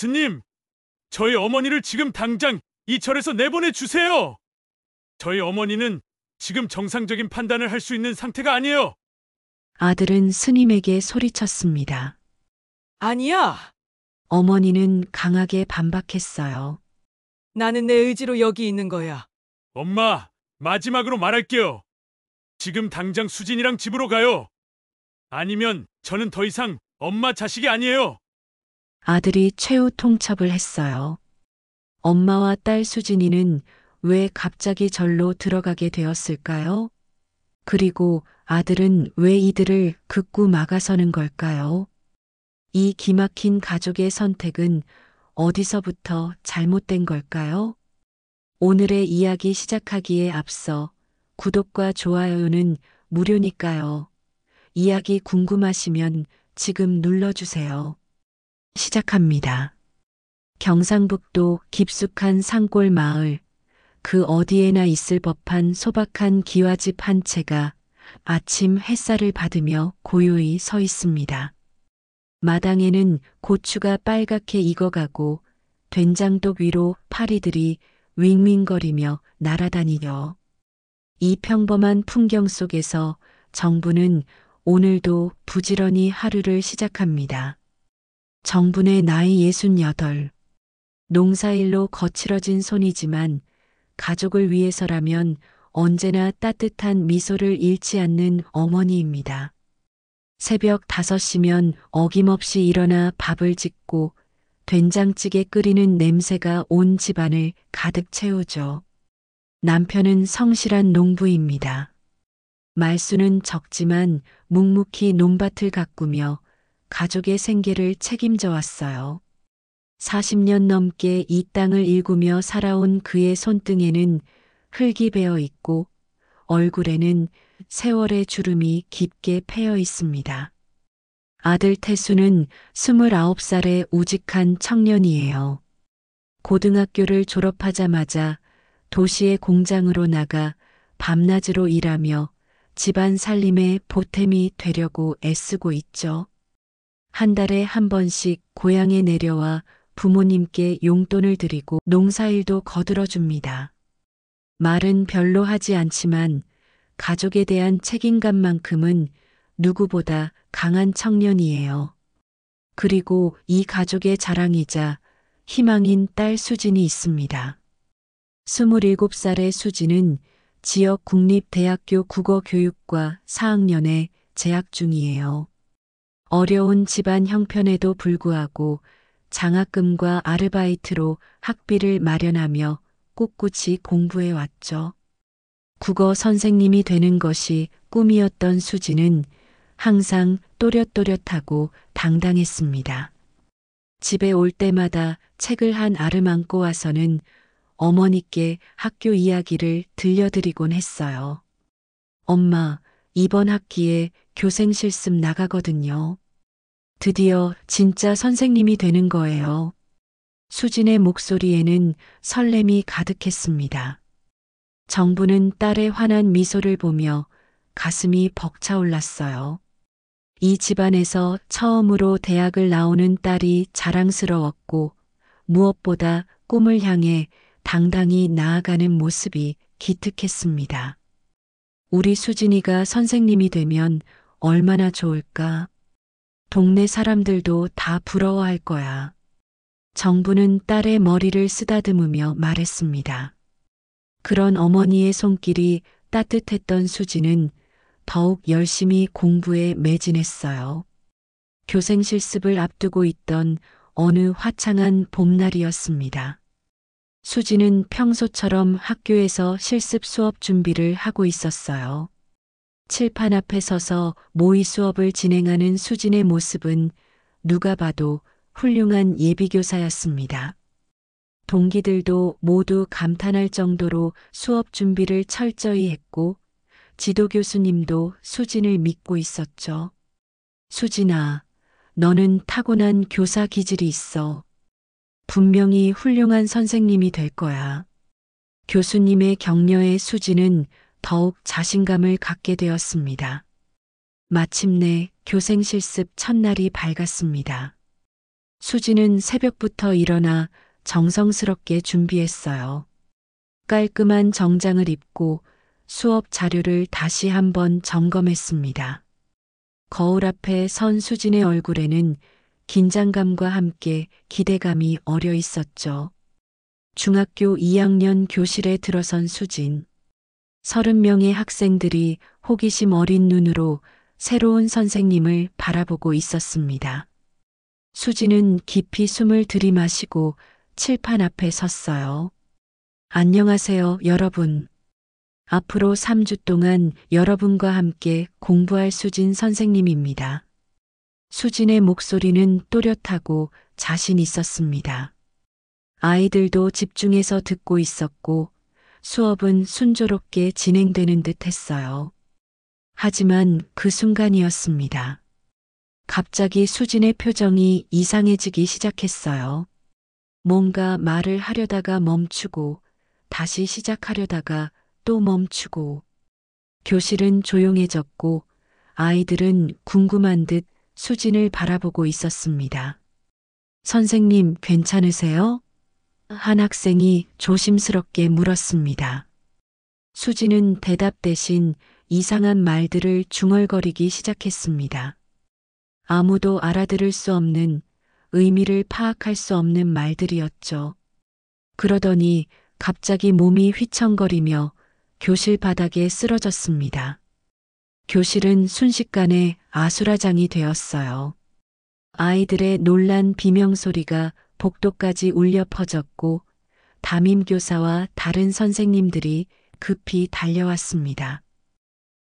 스님, 저희 어머니를 지금 당장 이 절에서 내보내 주세요. 저희 어머니는 지금 정상적인 판단을 할 수 있는 상태가 아니에요. 아들은 스님에게 소리쳤습니다. 아니야. 어머니는 강하게 반박했어요. 나는 내 의지로 여기 있는 거야. 엄마, 마지막으로 말할게요. 지금 당장 수진이랑 집으로 가요. 아니면 저는 더 이상 엄마 자식이 아니에요. 아들이 최후 통첩을 했어요. 엄마와 딸 수진이는 왜 갑자기 절로 들어가게 되었을까요? 그리고 아들은 왜 이들을 극구 막아서는 걸까요? 이 기막힌 가족의 선택은 어디서부터 잘못된 걸까요? 오늘의 이야기 시작하기에 앞서 구독과 좋아요는 무료니까요. 이야기 궁금하시면 지금 눌러주세요. 시작합니다. 경상북도 깊숙한 산골 마을, 그 어디에나 있을 법한 소박한 기와집 한 채가 아침 햇살을 받으며 고요히 서 있습니다. 마당에는 고추가 빨갛게 익어가고 된장독 위로 파리들이 윙윙거리며 날아다니려. 이 평범한 풍경 속에서 정부는 오늘도 부지런히 하루를 시작합니다. 정분의 나이 68. 농사일로 거칠어진 손이지만 가족을 위해서라면 언제나 따뜻한 미소를 잃지 않는 어머니입니다. 새벽 5시면 어김없이 일어나 밥을 짓고 된장찌개 끓이는 냄새가 온 집안을 가득 채우죠. 남편은 성실한 농부입니다. 말수는 적지만 묵묵히 논밭을 가꾸며 가족의 생계를 책임져 왔어요. 40년 넘게 이 땅을 일구며 살아온 그의 손등에는 흙이 배어 있고 얼굴에는 세월의 주름이 깊게 패여 있습니다. 아들 태수는 29살의 우직한 청년이에요. 고등학교를 졸업하자마자 도시의 공장으로 나가 밤낮으로 일하며 집안 살림의 보탬이 되려고 애쓰고 있죠. 한 달에 한 번씩 고향에 내려와 부모님께 용돈을 드리고 농사일도 거들어 줍니다. 말은 별로 하지 않지만 가족에 대한 책임감만큼은 누구보다 강한 청년이에요. 그리고 이 가족의 자랑이자 희망인 딸 수진이 있습니다. 27살의 수진은 지역 국립대학교 국어교육과 4학년에 재학 중이에요. 어려운 집안 형편에도 불구하고 장학금과 아르바이트로 학비를 마련하며 꿋꿋이 공부해 왔죠. 국어 선생님이 되는 것이 꿈이었던 수지는 항상 또렷또렷하고 당당했습니다. 집에 올 때마다 책을 한 알음 안고 와서는 어머니께 학교 이야기를 들려드리곤 했어요. 엄마, 이번 학기에 교생 실습 나가거든요. 드디어 진짜 선생님이 되는 거예요. 수진의 목소리에는 설렘이 가득했습니다. 정부는 딸의 환한 미소를 보며 가슴이 벅차올랐어요. 이 집안에서 처음으로 대학을 나오는 딸이 자랑스러웠고 무엇보다 꿈을 향해 당당히 나아가는 모습이 기특했습니다. 우리 수진이가 선생님이 되면 얼마나 좋을까? 동네 사람들도 다 부러워할 거야. 정부는 딸의 머리를 쓰다듬으며 말했습니다. 그런 어머니의 손길이 따뜻했던 수지는 더욱 열심히 공부에 매진했어요. 교생 실습을 앞두고 있던 어느 화창한 봄날이었습니다. 수지는 평소처럼 학교에서 실습 수업 준비를 하고 있었어요. 칠판 앞에 서서 모의 수업을 진행하는 수진의 모습은 누가 봐도 훌륭한 예비교사였습니다. 동기들도 모두 감탄할 정도로 수업 준비를 철저히 했고 지도 교수님도 수진을 믿고 있었죠. 수진아, 너는 타고난 교사 기질이 있어. 분명히 훌륭한 선생님이 될 거야. 교수님의 격려에 수진은 더욱 자신감을 갖게 되었습니다. 마침내 교생 실습 첫날이 밝았습니다. 수진은 새벽부터 일어나 정성스럽게 준비했어요. 깔끔한 정장을 입고 수업 자료를 다시 한번 점검했습니다. 거울 앞에 선 수진의 얼굴에는 긴장감과 함께 기대감이 어려 있었죠. 중학교 2학년 교실에 들어선 수진. 30명의 학생들이 호기심 어린 눈으로 새로운 선생님을 바라보고 있었습니다. 수진은 깊이 숨을 들이마시고 칠판 앞에 섰어요. 안녕하세요, 여러분. 앞으로 3주 동안 여러분과 함께 공부할 수진 선생님입니다. 수진의 목소리는 또렷하고 자신 있었습니다. 아이들도 집중해서 듣고 있었고 수업은 순조롭게 진행되는 듯 했어요. 하지만 그 순간이었습니다. 갑자기 수진의 표정이 이상해지기 시작했어요. 뭔가 말을 하려다가 멈추고 다시 시작하려다가 또 멈추고 교실은 조용해졌고 아이들은 궁금한 듯 수진을 바라보고 있었습니다. 선생님, 괜찮으세요? 한 학생이 조심스럽게 물었습니다. 수진은 대답 대신 이상한 말들을 중얼거리기 시작했습니다. 아무도 알아들을 수 없는, 의미를 파악할 수 없는 말들이었죠. 그러더니 갑자기 몸이 휘청거리며 교실 바닥에 쓰러졌습니다. 교실은 순식간에 아수라장이 되었어요. 아이들의 놀란 비명소리가 복도까지 울려 퍼졌고 담임교사와 다른 선생님들이 급히 달려왔습니다.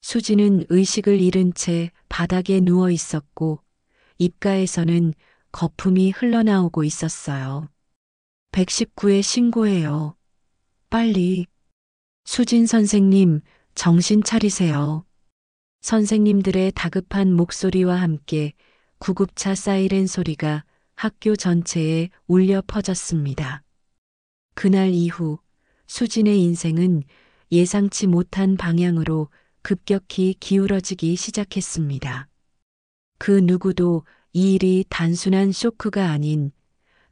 수지는 의식을 잃은 채 바닥에 누워 있었고 입가에서는 거품이 흘러나오고 있었어요. 119에 신고해요. 빨리. 수진 선생님, 정신 차리세요. 선생님들의 다급한 목소리와 함께 구급차 사이렌 소리가 학교 전체에 울려 퍼졌습니다. 그날 이후 수진의 인생은 예상치 못한 방향으로 급격히 기울어지기 시작했습니다. 그 누구도 이 일이 단순한 쇼크가 아닌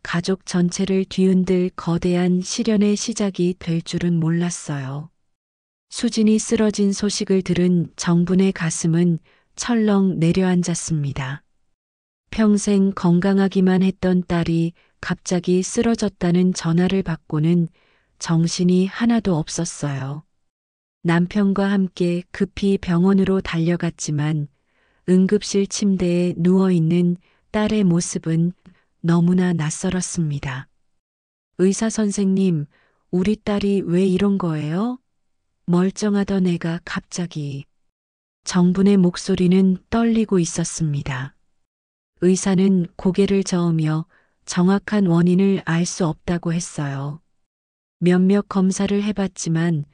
가족 전체를 뒤흔들 거대한 시련의 시작이 될 줄은 몰랐어요. 수진이 쓰러진 소식을 들은 정분의 가슴은 철렁 내려앉았습니다. 평생 건강하기만 했던 딸이 갑자기 쓰러졌다는 전화를 받고는 정신이 하나도 없었어요. 남편과 함께 급히 병원으로 달려갔지만 응급실 침대에 누워있는 딸의 모습은 너무나 낯설었습니다. 의사 선생님, 우리 딸이 왜 이런 거예요? 멀쩡하던 애가 갑자기. 정분의 목소리는 떨리고 있었습니다. 의사는 고개를 저으며 정확한 원인을 알 수 없다고 했어요. 몇몇 검사를 해봤지만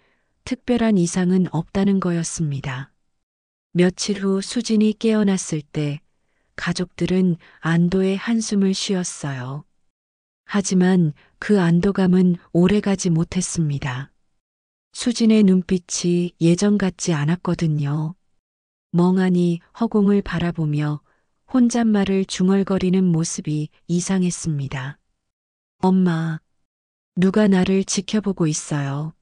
특별한 이상은 없다는 거였습니다. 며칠 후 수진이 깨어났을 때 가족들은 안도의 한숨을 쉬었어요. 하지만 그 안도감은 오래가지 못했습니다. 수진의 눈빛이 예전 같지 않았거든요. 멍하니 허공을 바라보며 혼잣말을 중얼거리는 모습이 이상했습니다. 엄마, 누가 나를 지켜보고 있어요.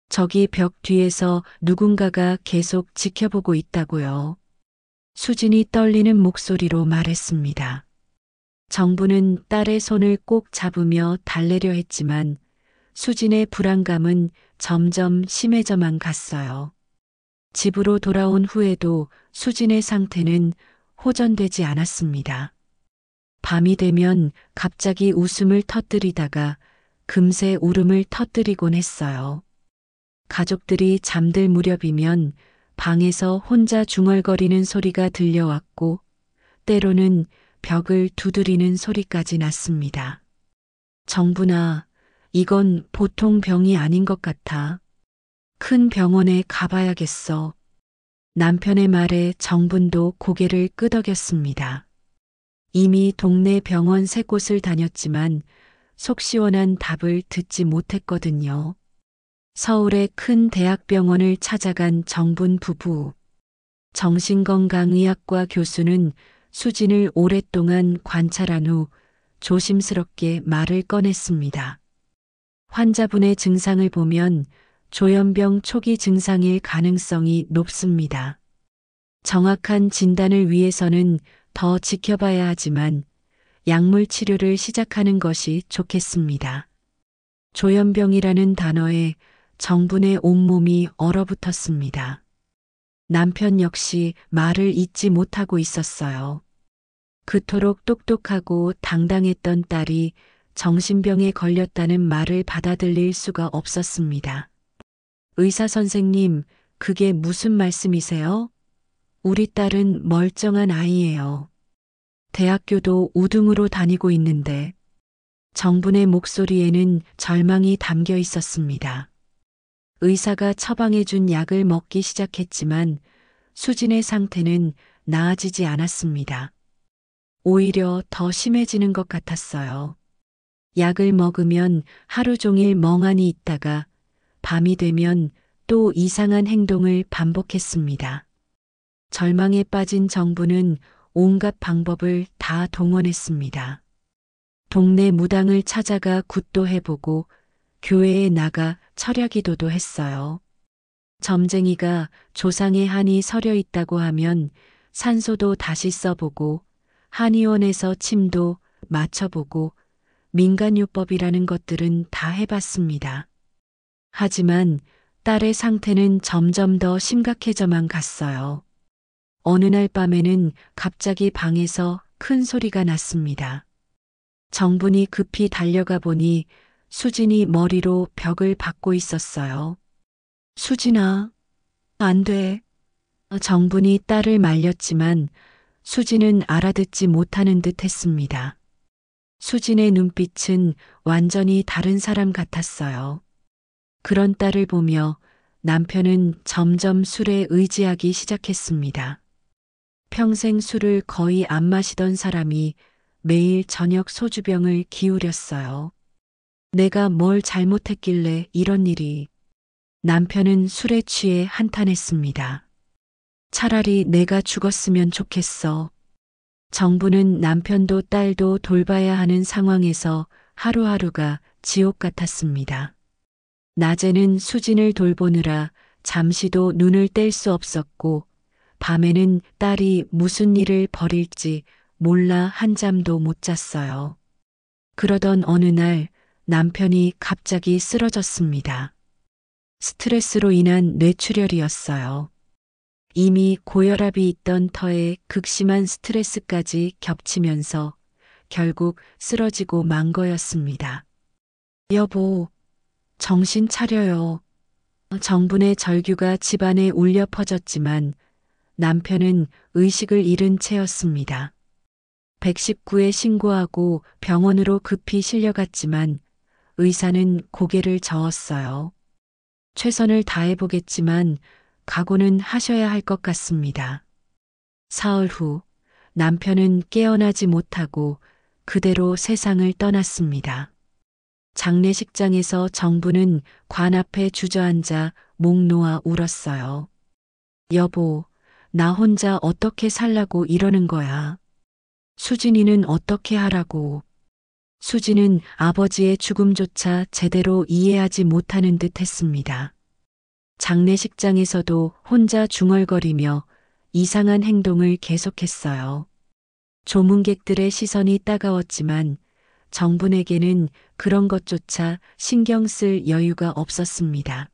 저기 벽 뒤에서 누군가가 계속 지켜보고 있다고요. 수진이 떨리는 목소리로 말했습니다. 정부는 딸의 손을 꼭 잡으며 달래려 했지만 수진의 불안감은 점점 심해져만 갔어요. 집으로 돌아온 후에도 수진의 상태는 호전되지 않았습니다. 밤이 되면 갑자기 웃음을 터뜨리다가 금세 울음을 터뜨리곤 했어요. 가족들이 잠들 무렵이면 방에서 혼자 중얼거리는 소리가 들려왔고 때로는 벽을 두드리는 소리까지 났습니다. 정분아, 이건 보통 병이 아닌 것 같아. 큰 병원에 가봐야겠어. 남편의 말에 정분도 고개를 끄덕였습니다. 이미 동네 병원 3곳을 다녔지만 속 시원한 답을 듣지 못했거든요. 서울의 큰 대학병원을 찾아간 정분 부부. 정신건강의학과 교수는 수진을 오랫동안 관찰한 후 조심스럽게 말을 꺼냈습니다. 환자분의 증상을 보면 조현병 초기 증상일 가능성이 높습니다. 정확한 진단을 위해서는 더 지켜봐야 하지만 약물 치료를 시작하는 것이 좋겠습니다. 조현병이라는 단어에 정분의 온몸이 얼어붙었습니다. 남편 역시 말을 잇지 못하고 있었어요. 그토록 똑똑하고 당당했던 딸이 정신병에 걸렸다는 말을 받아들일 수가 없었습니다. 의사 선생님, 그게 무슨 말씀이세요? 우리 딸은 멀쩡한 아이예요. 대학교도 우등으로 다니고 있는데. 정분의 목소리에는 절망이 담겨 있었습니다. 의사가 처방해준 약을 먹기 시작했지만 수진의 상태는 나아지지 않았습니다. 오히려 더 심해지는 것 같았어요. 약을 먹으면 하루 종일 멍하니 있다가 밤이 되면 또 이상한 행동을 반복했습니다. 절망에 빠진 정부는 온갖 방법을 다 동원했습니다. 동네 무당을 찾아가 굿도 해보고 교회에 나가 철야기도도 했어요. 점쟁이가 조상의 한이 서려 있다고 하면 산소도 다시 써보고 한의원에서 침도 맞춰보고 민간요법이라는 것들은 다 해봤습니다. 하지만 딸의 상태는 점점 더 심각해져만 갔어요. 어느 날 밤에는 갑자기 방에서 큰 소리가 났습니다. 정분이 급히 달려가 보니 수진이 머리로 벽을 박고 있었어요. 수진아, 안 돼. 정분이 딸을 말렸지만 수진은 알아듣지 못하는 듯 했습니다. 수진의 눈빛은 완전히 다른 사람 같았어요. 그런 딸을 보며 남편은 점점 술에 의지하기 시작했습니다. 평생 술을 거의 안 마시던 사람이 매일 저녁 소주병을 기울였어요. 내가 뭘 잘못했길래 이런 일이. 남편은 술에 취해 한탄했습니다. 차라리 내가 죽었으면 좋겠어. 정부는 남편도 딸도 돌봐야 하는 상황에서 하루하루가 지옥 같았습니다. 낮에는 수진을 돌보느라 잠시도 눈을 뗄 수 없었고, 밤에는 딸이 무슨 일을 벌일지 몰라 한잠도 못 잤어요. 그러던 어느 날 남편이 갑자기 쓰러졌습니다. 스트레스로 인한 뇌출혈이었어요. 이미 고혈압이 있던 터에 극심한 스트레스까지 겹치면서 결국 쓰러지고 만 거였습니다. 여보, 정신 차려요. 정분의 절규가 집안에 울려 퍼졌지만 남편은 의식을 잃은 채였습니다. 119에 신고하고 병원으로 급히 실려갔지만 의사는 고개를 저었어요. 최선을 다해보겠지만 각오는 하셔야 할 것 같습니다. 사흘 후 남편은 깨어나지 못하고 그대로 세상을 떠났습니다. 장례식장에서 정부는 관 앞에 주저앉아 목 놓아 울었어요. 여보, 나 혼자 어떻게 살라고 이러는 거야. 수진이는 어떻게 하라고. 수진은 아버지의 죽음조차 제대로 이해하지 못하는 듯 했습니다. 장례식장에서도 혼자 중얼거리며 이상한 행동을 계속했어요. 조문객들의 시선이 따가웠지만 정분에게는 그런 것조차 신경 쓸 여유가 없었습니다.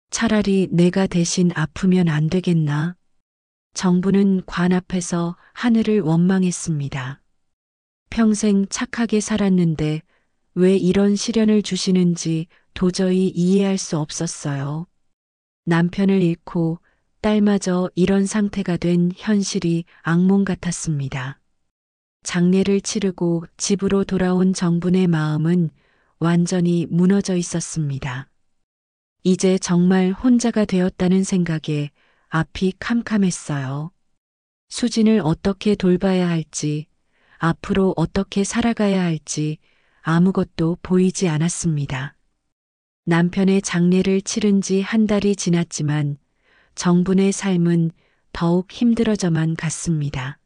차라리 내가 대신 아프면 안 되겠나? 정부는 관 앞에서 하늘을 원망했습니다. 평생 착하게 살았는데 왜 이런 시련을 주시는지 도저히 이해할 수 없었어요. 남편을 잃고 딸마저 이런 상태가 된 현실이 악몽 같았습니다. 장례를 치르고 집으로 돌아온 정분의 마음은 완전히 무너져 있었습니다. 이제 정말 혼자가 되었다는 생각에 앞이 캄캄했어요. 수진을 어떻게 돌봐야 할지, 앞으로 어떻게 살아가야 할지 아무것도 보이지 않았습니다. 남편의 장례를 치른 지 한 달이 지났지만 정분의 삶은 더욱 힘들어져만 갔습니다.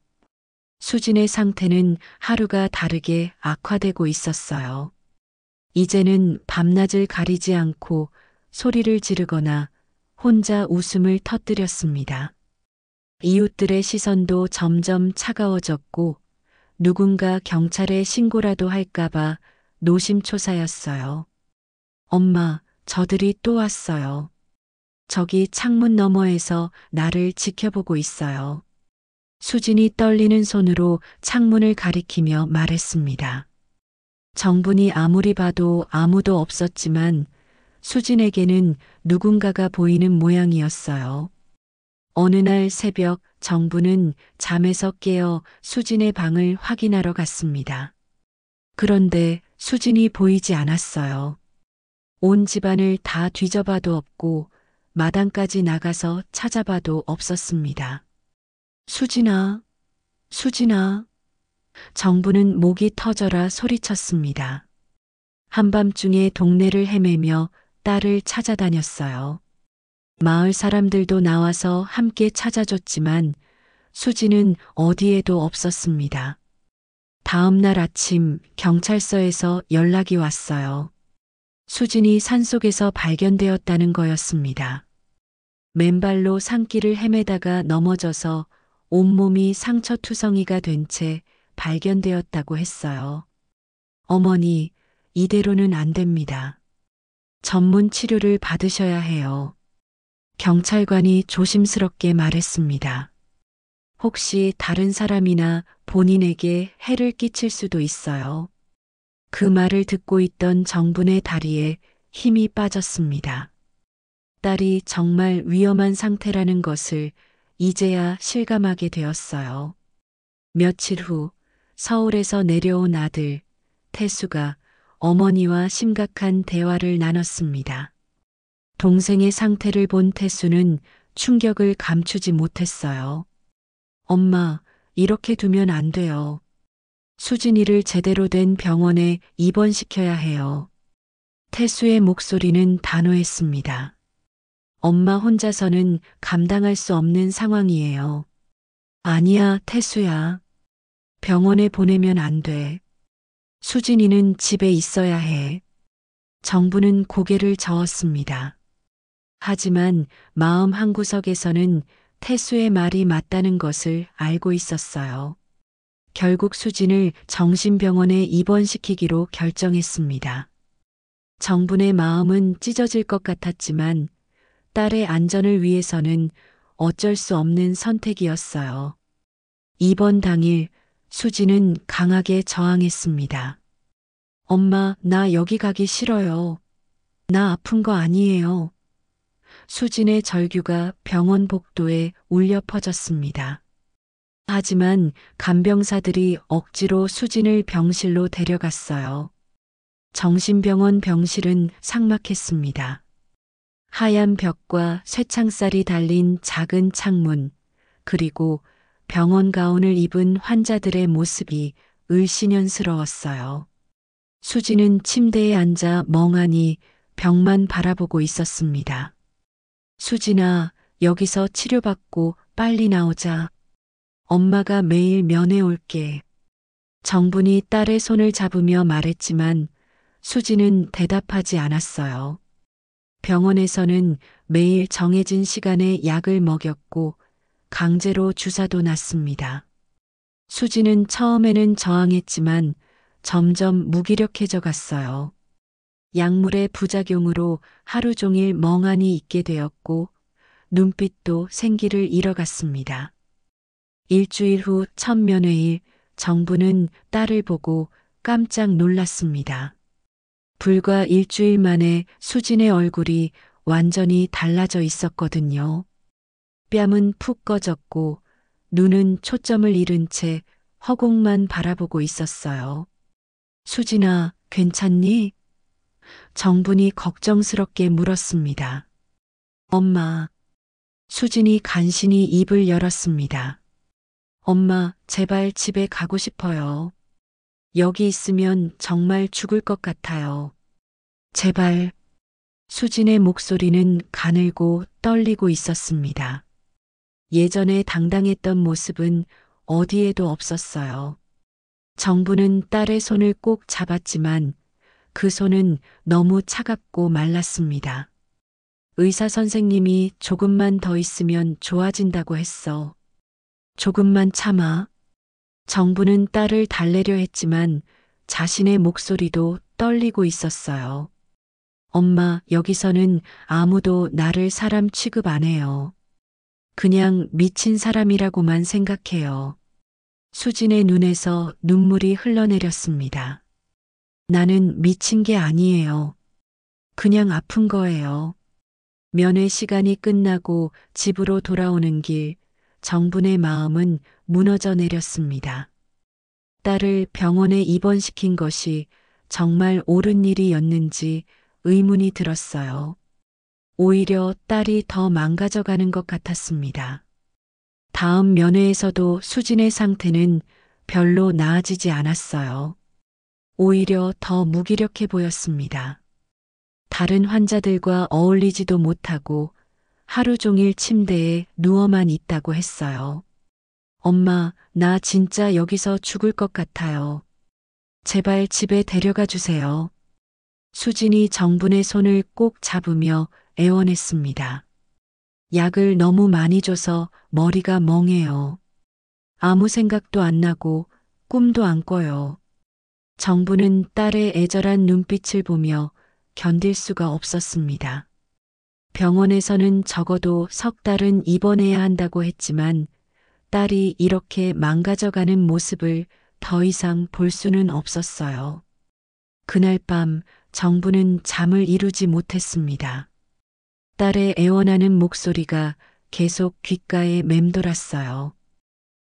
수진의 상태는 하루가 다르게 악화되고 있었어요. 이제는 밤낮을 가리지 않고 소리를 지르거나 혼자 웃음을 터뜨렸습니다. 이웃들의 시선도 점점 차가워졌고 누군가 경찰에 신고라도 할까봐 노심초사였어요. 엄마, 저들이 또 왔어요. 저기 창문 너머에서 나를 지켜보고 있어요. 수진이 떨리는 손으로 창문을 가리키며 말했습니다. 정분이 아무리 봐도 아무도 없었지만 수진에게는 누군가가 보이는 모양이었어요. 어느 날 새벽 정부는 잠에서 깨어 수진의 방을 확인하러 갔습니다. 그런데 수진이 보이지 않았어요. 온 집안을 다 뒤져봐도 없고 마당까지 나가서 찾아봐도 없었습니다. 수진아, 수진아. 정부는 목이 터져라 소리쳤습니다. 한밤중에 동네를 헤매며 딸을 찾아다녔어요. 마을 사람들도 나와서 함께 찾아줬지만 수진은 어디에도 없었습니다. 다음 날 아침 경찰서에서 연락이 왔어요. 수진이 산속에서 발견되었다는 거였습니다. 맨발로 산길을 헤매다가 넘어져서 온몸이 상처투성이가 된 채 발견되었다고 했어요. 어머니, 이대로는 안 됩니다. 전문 치료를 받으셔야 해요. 경찰관이 조심스럽게 말했습니다. 혹시 다른 사람이나 본인에게 해를 끼칠 수도 있어요. 그 말을 듣고 있던 정분의 다리에 힘이 빠졌습니다. 딸이 정말 위험한 상태라는 것을 이제야 실감하게 되었어요. 며칠 후 서울에서 내려온 아들 태수가 어머니와 심각한 대화를 나눴습니다. 동생의 상태를 본 태수는 충격을 감추지 못했어요. 엄마, 이렇게 두면 안 돼요. 수진이를 제대로 된 병원에 입원시켜야 해요. 태수의 목소리는 단호했습니다. 엄마 혼자서는 감당할 수 없는 상황이에요. 아니야, 태수야. 병원에 보내면 안 돼. 수진이는 집에 있어야 해. 정부는 고개를 저었습니다. 하지만 마음 한구석에서는 태수의 말이 맞다는 것을 알고 있었어요. 결국 수진을 정신병원에 입원시키기로 결정했습니다. 정분의 마음은 찢어질 것 같았지만 딸의 안전을 위해서는 어쩔 수 없는 선택이었어요. 입원 당일 수진은 강하게 저항했습니다. 엄마, 나 여기 가기 싫어요. 나 아픈 거 아니에요. 수진의 절규가 병원 복도에 울려 퍼졌습니다. 하지만 간병사들이 억지로 수진을 병실로 데려갔어요. 정신병원 병실은 삭막했습니다. 하얀 벽과 쇠창살이 달린 작은 창문, 그리고 병원 가운을 입은 환자들의 모습이 을씨년스러웠어요. 수진은 침대에 앉아 멍하니 벽만 바라보고 있었습니다. 수진아, 여기서 치료받고 빨리 나오자. 엄마가 매일 면회 올게. 정분이 딸의 손을 잡으며 말했지만 수진은 대답하지 않았어요. 병원에서는 매일 정해진 시간에 약을 먹였고 강제로 주사도 놨습니다. 수진은 처음에는 저항했지만 점점 무기력해져 갔어요. 약물의 부작용으로 하루 종일 멍하니 있게 되었고 눈빛도 생기를 잃어갔습니다. 일주일 후 첫 면회일 정부는 딸을 보고 깜짝 놀랐습니다. 불과 일주일 만에 수진의 얼굴이 완전히 달라져 있었거든요. 뺨은 푹 꺼졌고 눈은 초점을 잃은 채 허공만 바라보고 있었어요. 수진아, 괜찮니? 정분이 걱정스럽게 물었습니다. 엄마. 수진이 간신히 입을 열었습니다. 엄마, 제발 집에 가고 싶어요. 여기 있으면 정말 죽을 것 같아요. 제발. 수진의 목소리는 가늘고 떨리고 있었습니다. 예전에 당당했던 모습은 어디에도 없었어요. 정부는 딸의 손을 꼭 잡았지만 그 손은 너무 차갑고 말랐습니다. 의사 선생님이 조금만 더 있으면 좋아진다고 했어. 조금만 참아. 정부는 딸을 달래려 했지만 자신의 목소리도 떨리고 있었어요. 엄마, 여기서는 아무도 나를 사람 취급 안 해요. 그냥 미친 사람이라고만 생각해요. 수진의 눈에서 눈물이 흘러내렸습니다. 나는 미친 게 아니에요. 그냥 아픈 거예요. 면회 시간이 끝나고 집으로 돌아오는 길, 정분의 마음은 무너져 내렸습니다. 딸을 병원에 입원시킨 것이 정말 옳은 일이었는지 의문이 들었어요. 오히려 딸이 더 망가져가는 것 같았습니다. 다음 면회에서도 수진의 상태는 별로 나아지지 않았어요. 오히려 더 무기력해 보였습니다. 다른 환자들과 어울리지도 못하고 하루 종일 침대에 누워만 있다고 했어요. 엄마, 나 진짜 여기서 죽을 것 같아요. 제발 집에 데려가 주세요. 수진이 정분의 손을 꼭 잡으며 애원했습니다. 약을 너무 많이 줘서 머리가 멍해요. 아무 생각도 안 나고 꿈도 안 꿔요. 정부는 딸의 애절한 눈빛을 보며 견딜 수가 없었습니다. 병원에서는 적어도 석 달은 입원해야 한다고 했지만 딸이 이렇게 망가져가는 모습을 더 이상 볼 수는 없었어요. 그날 밤 정부는 잠을 이루지 못했습니다. 딸의 애원하는 목소리가 계속 귓가에 맴돌았어요.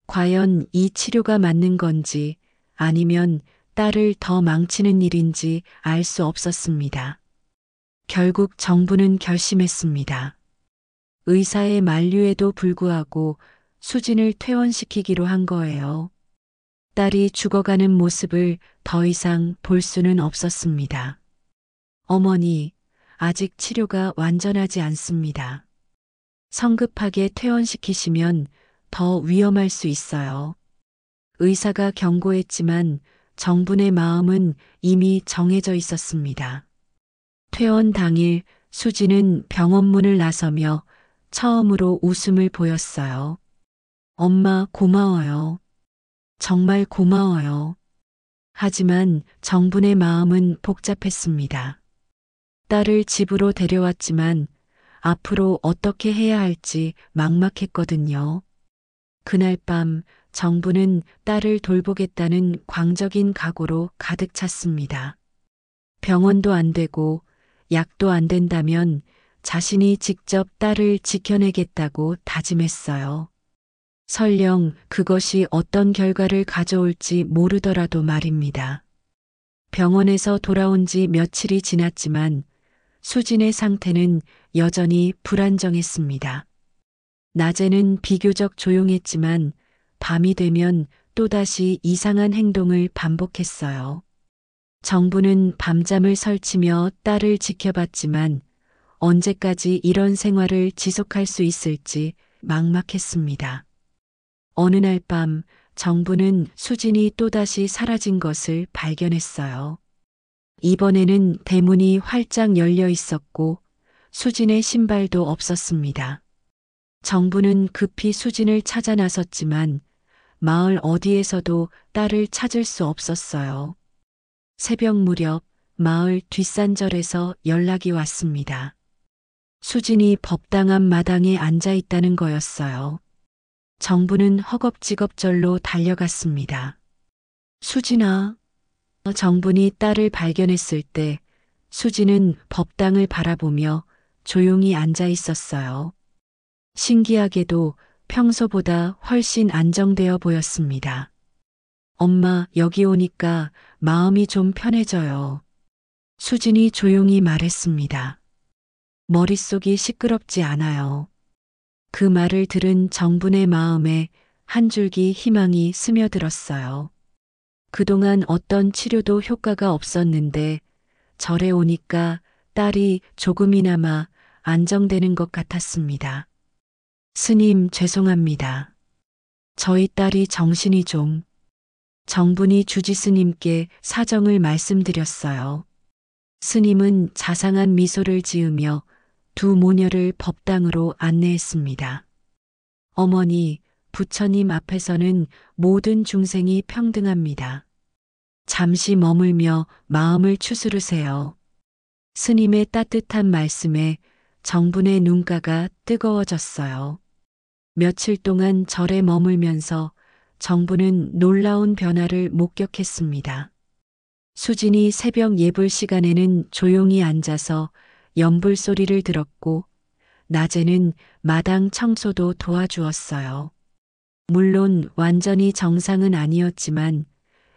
과연 이 치료가 맞는 건지 아니면 딸을 더 망치는 일인지 알 수 없었습니다. 결국 정부는 결심했습니다. 의사의 만류에도 불구하고 수진을 퇴원시키기로 한 거예요. 딸이 죽어가는 모습을 더 이상 볼 수는 없었습니다. 어머니, 아직 치료가 완전하지 않습니다. 성급하게 퇴원시키시면 더 위험할 수 있어요. 의사가 경고했지만 정분의 마음은 이미 정해져 있었습니다. 퇴원 당일 수진은 병원 문을 나서며 처음으로 웃음을 보였어요. 엄마 고마워요. 정말 고마워요. 하지만 정분의 마음은 복잡했습니다. 딸을 집으로 데려왔지만 앞으로 어떻게 해야 할지 막막했거든요. 그날 밤 정부는 딸을 돌보겠다는 광적인 각오로 가득 찼습니다. 병원도 안 되고 약도 안 된다면 자신이 직접 딸을 지켜내겠다고 다짐했어요. 설령 그것이 어떤 결과를 가져올지 모르더라도 말입니다. 병원에서 돌아온 지 며칠이 지났지만 수진의 상태는 여전히 불안정했습니다. 낮에는 비교적 조용했지만 밤이 되면 또다시 이상한 행동을 반복했어요. 정부는 밤잠을 설치며 딸을 지켜봤지만 언제까지 이런 생활을 지속할 수 있을지 막막했습니다. 어느 날 밤 정부는 수진이 또다시 사라진 것을 발견했어요. 이번에는 대문이 활짝 열려 있었고 수진의 신발도 없었습니다. 정부는 급히 수진을 찾아 나섰지만 마을 어디에서도 딸을 찾을 수 없었어요. 새벽 무렵 마을 뒷산절에서 연락이 왔습니다. 수진이 법당한 마당에 앉아 있다는 거였어요. 정부는 허겁지겁절로 달려갔습니다. 수진아. 정분이 딸을 발견했을 때 수진은 법당을 바라보며 조용히 앉아 있었어요. 신기하게도 평소보다 훨씬 안정되어 보였습니다. 엄마, 여기 오니까 마음이 좀 편해져요. 수진이 조용히 말했습니다. 머릿속이 시끄럽지 않아요. 그 말을 들은 정분의 마음에 한 줄기 희망이 스며들었어요. 그동안 어떤 치료도 효과가 없었는데 절에 오니까 딸이 조금이나마 안정되는 것 같았습니다. 스님, 죄송합니다. 저희 딸이 정신이 좀. 정분이 주지스님께 사정을 말씀드렸어요. 스님은 자상한 미소를 지으며 두 모녀를 법당으로 안내했습니다. 어머니, 부처님 앞에서는 모든 중생이 평등합니다. 잠시 머물며 마음을 추스르세요. 스님의 따뜻한 말씀에 정분의 눈가가 뜨거워졌어요. 며칠 동안 절에 머물면서 정분은 놀라운 변화를 목격했습니다. 수진이 새벽 예불 시간에는 조용히 앉아서 연불 소리를 들었고, 낮에는 마당 청소도 도와주었어요. 물론 완전히 정상은 아니었지만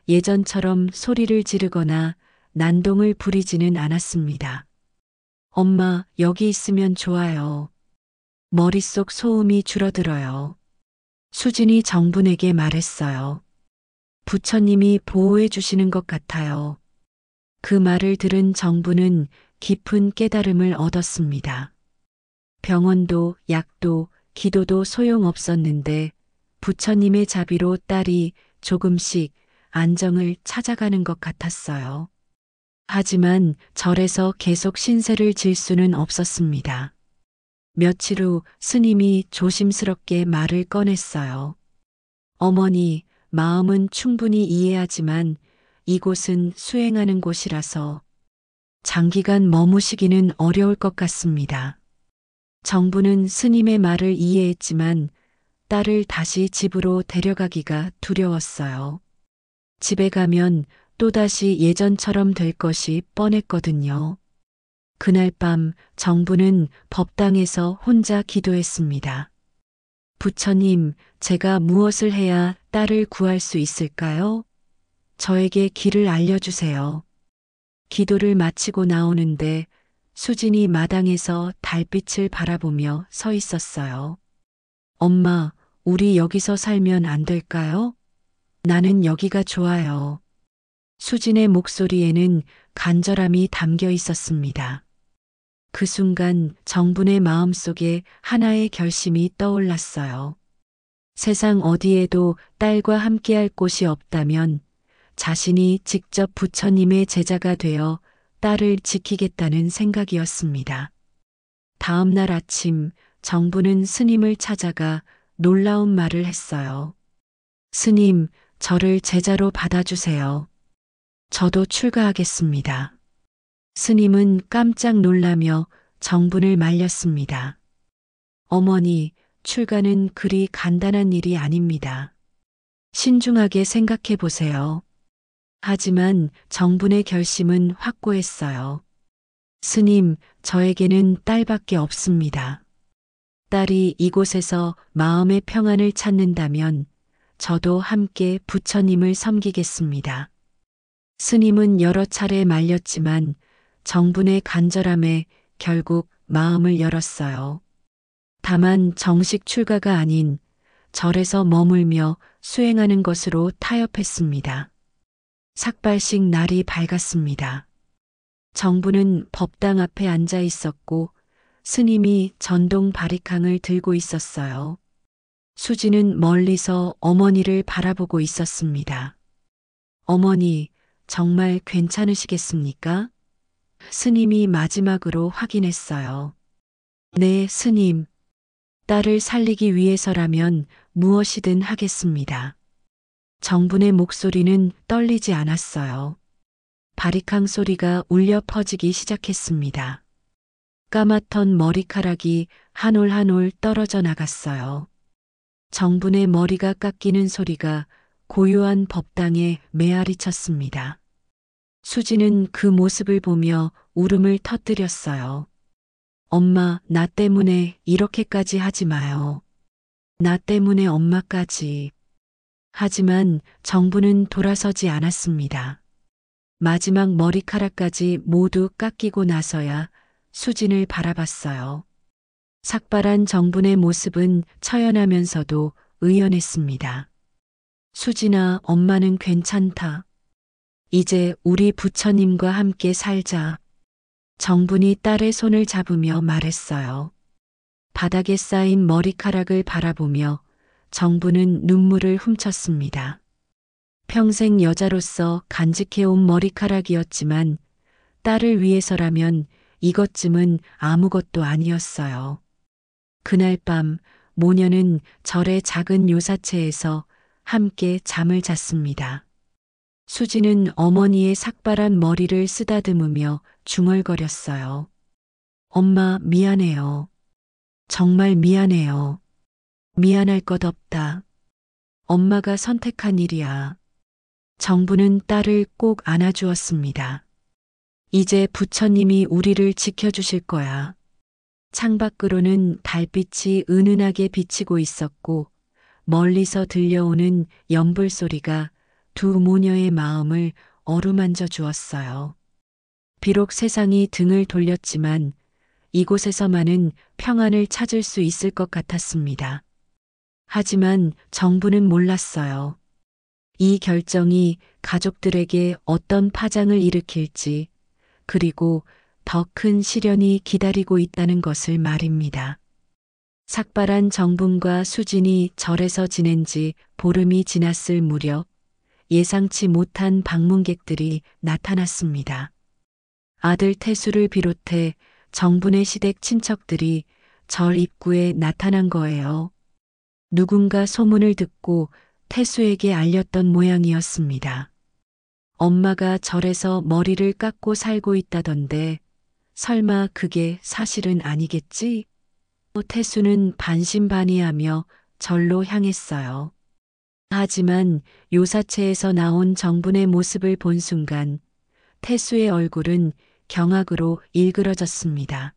예전처럼 소리를 지르거나 난동을 부리지는 않았습니다. 엄마, 여기 있으면 좋아요. 머릿속 소음이 줄어들어요. 수진이 정분에게 말했어요. 부처님이 보호해 주시는 것 같아요. 그 말을 들은 정분은 깊은 깨달음을 얻었습니다. 병원도 약도 기도도 소용없었는데 부처님의 자비로 딸이 조금씩 안정을 찾아가는 것 같았어요. 하지만 절에서 계속 신세를 질 수는 없었습니다. 며칠 후 스님이 조심스럽게 말을 꺼냈어요. 어머니, 마음은 충분히 이해하지만 이곳은 수행하는 곳이라서 장기간 머무시기는 어려울 것 같습니다. 정부는 스님의 말을 이해했지만 딸을 다시 집으로 데려가기가 두려웠어요. 집에 가면 또다시 예전처럼 될 것이 뻔했거든요. 그날 밤 정부는 법당에서 혼자 기도했습니다. 부처님, 제가 무엇을 해야 딸을 구할 수 있을까요? 저에게 길을 알려주세요. 기도를 마치고 나오는데 수진이 마당에서 달빛을 바라보며 서 있었어요. 엄마, 우리 여기서 살면 안 될까요? 나는 여기가 좋아요. 수진의 목소리에는 간절함이 담겨 있었습니다. 그 순간 정분의 마음속에 하나의 결심이 떠올랐어요. 세상 어디에도 딸과 함께할 곳이 없다면 자신이 직접 부처님의 제자가 되어 딸을 지키겠다는 생각이었습니다. 다음 날 아침 정분은 스님을 찾아가 놀라운 말을 했어요. 스님, 저를 제자로 받아주세요. 저도 출가하겠습니다. 스님은 깜짝 놀라며 정분을 말렸습니다. 어머니, 출가는 그리 간단한 일이 아닙니다. 신중하게 생각해 보세요. 하지만 정분의 결심은 확고했어요. 스님, 저에게는 딸밖에 없습니다. 딸이 이곳에서 마음의 평안을 찾는다면 저도 함께 부처님을 섬기겠습니다. 스님은 여러 차례 말렸지만 정분의 간절함에 결국 마음을 열었어요. 다만 정식 출가가 아닌 절에서 머물며 수행하는 것으로 타협했습니다. 삭발식 날이 밝았습니다. 정부는 법당 앞에 앉아 있었고 스님이 전동 바리캉을 들고 있었어요. 수지는 멀리서 어머니를 바라보고 있었습니다. 어머니, 정말 괜찮으시겠습니까? 스님이 마지막으로 확인했어요. 네, 스님. 딸을 살리기 위해서라면 무엇이든 하겠습니다. 정분의 목소리는 떨리지 않았어요. 바리캉 소리가 울려 퍼지기 시작했습니다. 까맣던 머리카락이 한 올 한 올 떨어져 나갔어요. 정분의 머리가 깎이는 소리가 고요한 법당에 메아리 쳤습니다. 수지는 그 모습을 보며 울음을 터뜨렸어요. 엄마, 나 때문에 이렇게까지 하지 마요. 나 때문에 엄마까지. 하지만 정부는 돌아서지 않았습니다. 마지막 머리카락까지 모두 깎이고 나서야 수진을 바라봤어요. 삭발한 정분의 모습은 처연하면서도 의연했습니다. 수진아, 엄마는 괜찮다. 이제 우리 부처님과 함께 살자. 정분이 딸의 손을 잡으며 말했어요. 바닥에 쌓인 머리카락을 바라보며 정부는 눈물을 훔쳤습니다. 평생 여자로서 간직해온 머리카락이었지만 딸을 위해서라면 이것쯤은 아무것도 아니었어요. 그날 밤 모녀는 절의 작은 요사체에서 함께 잠을 잤습니다. 수지는 어머니의 삭발한 머리를 쓰다듬으며 중얼거렸어요. 엄마, 미안해요. 정말 미안해요. 미안할 것 없다. 엄마가 선택한 일이야. 정부는 딸을 꼭 안아주었습니다. 이제 부처님이 우리를 지켜주실 거야. 창밖으로는 달빛이 은은하게 비치고 있었고 멀리서 들려오는 연불 소리가 두 모녀의 마음을 어루만져 주었어요. 비록 세상이 등을 돌렸지만 이곳에서만은 평안을 찾을 수 있을 것 같았습니다. 하지만 정부는 몰랐어요. 이 결정이 가족들에게 어떤 파장을 일으킬지, 그리고 더 큰 시련이 기다리고 있다는 것을 말입니다. 삭발한 정분과 수진이 절에서 지낸 지 보름이 지났을 무렵 예상치 못한 방문객들이 나타났습니다. 아들 태수를 비롯해 정분의 시댁 친척들이 절 입구에 나타난 거예요. 누군가 소문을 듣고 태수에게 알렸던 모양이었습니다. 엄마가 절에서 머리를 깎고 살고 있다던데 설마 그게 사실은 아니겠지? 태수는 반신반의하며 절로 향했어요. 하지만 요사체에서 나온 정분의 모습을 본 순간 태수의 얼굴은 경악으로 일그러졌습니다.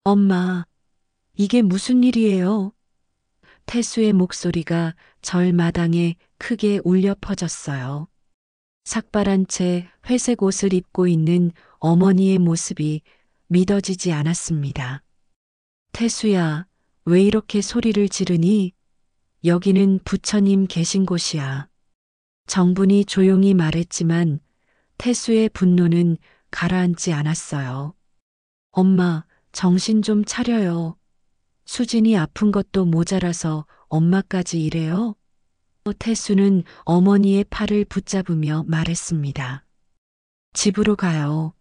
엄마, 이게 무슨 일이에요? 태수의 목소리가 절 마당에 크게 울려 퍼졌어요. 삭발한 채 회색 옷을 입고 있는 어머니의 모습이 믿어지지 않았습니다. 태수야, 왜 이렇게 소리를 지르니? 여기는 부처님 계신 곳이야. 정분이 조용히 말했지만 태수의 분노는 가라앉지 않았어요. 엄마, 정신 좀 차려요. 수진이 아픈 것도 모자라서 엄마까지 이래요? 태수는 어머니의 팔을 붙잡으며 말했습니다. 집으로 가요.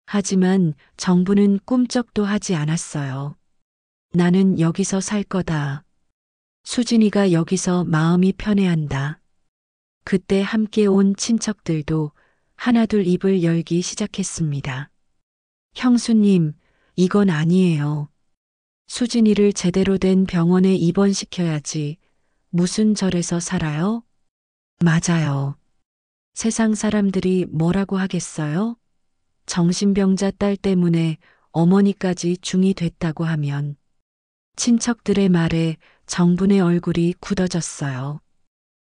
하지만 정부는 꿈쩍도 하지 않았어요. 나는 여기서 살 거다. 수진이가 여기서 마음이 편해한다. 그때 함께 온 친척들도 하나둘 입을 열기 시작했습니다. 형수님, 이건 아니에요. 수진이를 제대로 된 병원에 입원시켜야지. 무슨 절에서 살아요? 맞아요. 세상 사람들이 뭐라고 하겠어요? 정신병자 딸 때문에 어머니까지 중이 됐다고 하면. 친척들의 말에 정분의 얼굴이 굳어졌어요.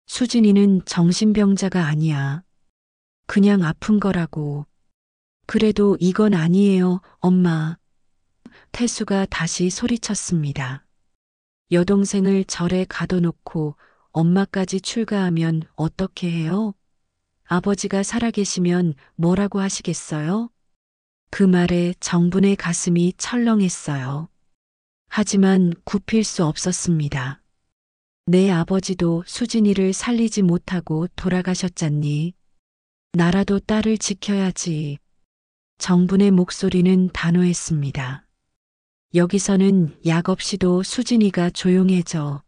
수진이는 정신병자가 아니야. 그냥 아픈 거라고. 그래도 이건 아니에요, 엄마. 태수가 다시 소리쳤습니다. 여동생을 절에 가둬놓고 엄마까지 출가하면 어떻게 해요? 아버지가 살아계시면 뭐라고 하시겠어요? 그 말에 정분의 가슴이 철렁했어요. 하지만 굽힐 수 없었습니다. 내 아버지도 수진이를 살리지 못하고 돌아가셨잖니. 나라도 딸을 지켜야지. 정분의 목소리는 단호했습니다. 여기서는 약 없이도 수진이가 조용해져.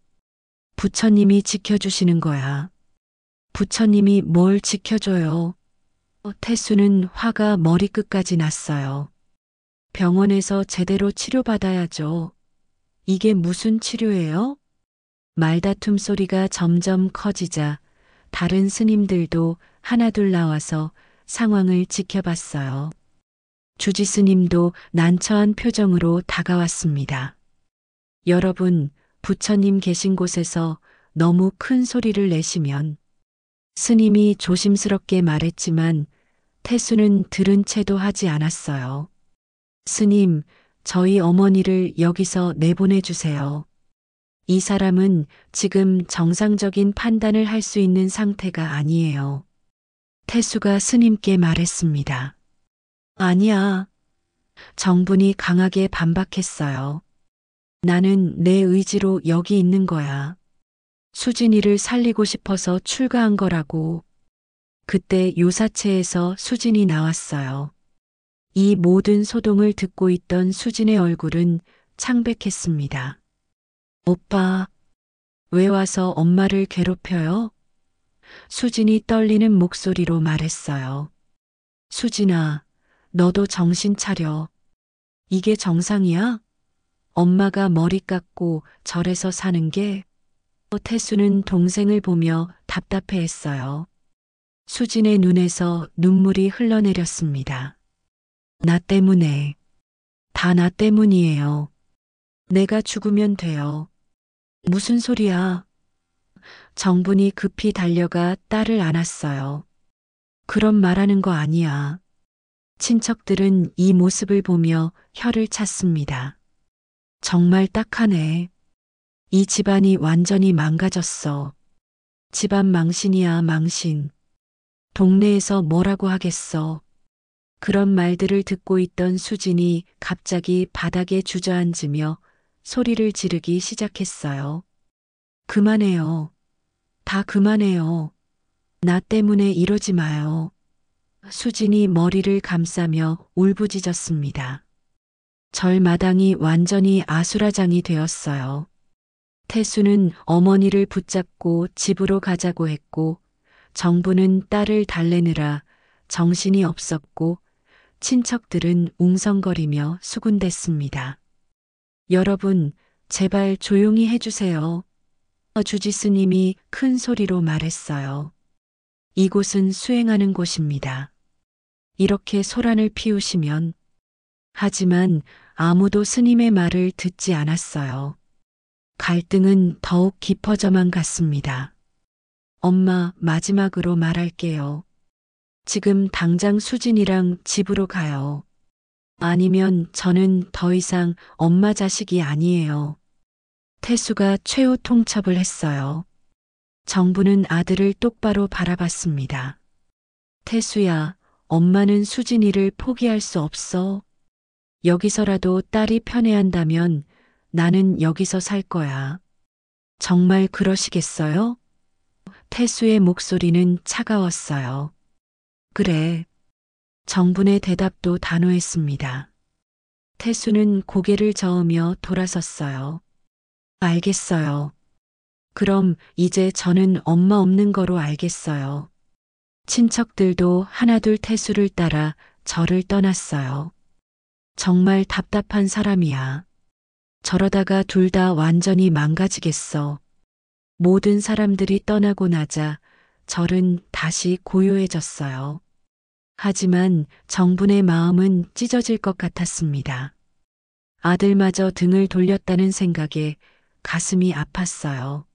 부처님이 지켜주시는 거야. 부처님이 뭘 지켜줘요? 태수는 화가 머리끝까지 났어요. 병원에서 제대로 치료받아야죠. 이게 무슨 치료예요? 말다툼 소리가 점점 커지자 다른 스님들도 하나둘 나와서 상황을 지켜봤어요. 주지 스님도 난처한 표정으로 다가왔습니다. 여러분, 부처님 계신 곳에서 너무 큰 소리를 내시면. 스님이 조심스럽게 말했지만 태수는 들은 채도 하지 않았어요. 스님, 저희 어머니를 여기서 내보내주세요. 이 사람은 지금 정상적인 판단을 할 수 있는 상태가 아니에요. 태수가 스님께 말했습니다. 아니야. 정분이 강하게 반박했어요. 나는 내 의지로 여기 있는 거야. 수진이를 살리고 싶어서 출가한 거라고. 그때 요사체에서 수진이 나왔어요. 이 모든 소동을 듣고 있던 수진의 얼굴은 창백했습니다. 오빠, 왜 와서 엄마를 괴롭혀요? 수진이 떨리는 목소리로 말했어요. 수진아, 너도 정신 차려. 이게 정상이야? 엄마가 머리 깎고 절에서 사는 게? 태수는 동생을 보며 답답해했어요. 수진의 눈에서 눈물이 흘러내렸습니다. 나 때문에. 다 나 때문이에요. 내가 죽으면 돼요. 무슨 소리야? 정분이 급히 달려가 딸을 안았어요. 그런 말하는 거 아니야. 친척들은 이 모습을 보며 혀를 찼습니다. 정말 딱하네. 이 집안이 완전히 망가졌어. 집안 망신이야, 망신. 동네에서 뭐라고 하겠어. 그런 말들을 듣고 있던 수진이 갑자기 바닥에 주저앉으며 소리를 지르기 시작했어요. 그만해요. 다 그만해요. 나 때문에 이러지 마요. 수진이 머리를 감싸며 울부짖었습니다. 절마당이 완전히 아수라장이 되었어요. 태수는 어머니를 붙잡고 집으로 가자고 했고, 정부는 딸을 달래느라 정신이 없었고, 친척들은 웅성거리며 수군댔습니다. 여러분, 제발 조용히 해주세요. 주지스님이 큰 소리로 말했어요. 이곳은 수행하는 곳입니다. 이렇게 소란을 피우시면. 하지만 아무도 스님의 말을 듣지 않았어요. 갈등은 더욱 깊어져만 갔습니다. 엄마, 마지막으로 말할게요. 지금 당장 수진이랑 집으로 가요. 아니면 저는 더 이상 엄마 자식이 아니에요. 태수가 최후 통첩을 했어요. 정부는 아들을 똑바로 바라봤습니다. 태수야, 엄마는 수진이를 포기할 수 없어. 여기서라도 딸이 편애한다면 나는 여기서 살 거야. 정말 그러시겠어요? 태수의 목소리는 차가웠어요. 그래. 정분의 대답도 단호했습니다. 태수는 고개를 저으며 돌아섰어요. 알겠어요. 그럼 이제 저는 엄마 없는 거로 알겠어요. 친척들도 하나둘 태수를 따라 절을 떠났어요. 정말 답답한 사람이야. 저러다가 둘 다 완전히 망가지겠어. 모든 사람들이 떠나고 나자 절은 다시 고요해졌어요. 하지만 정분의 마음은 찢어질 것 같았습니다. 아들마저 등을 돌렸다는 생각에 가슴이 아팠어요.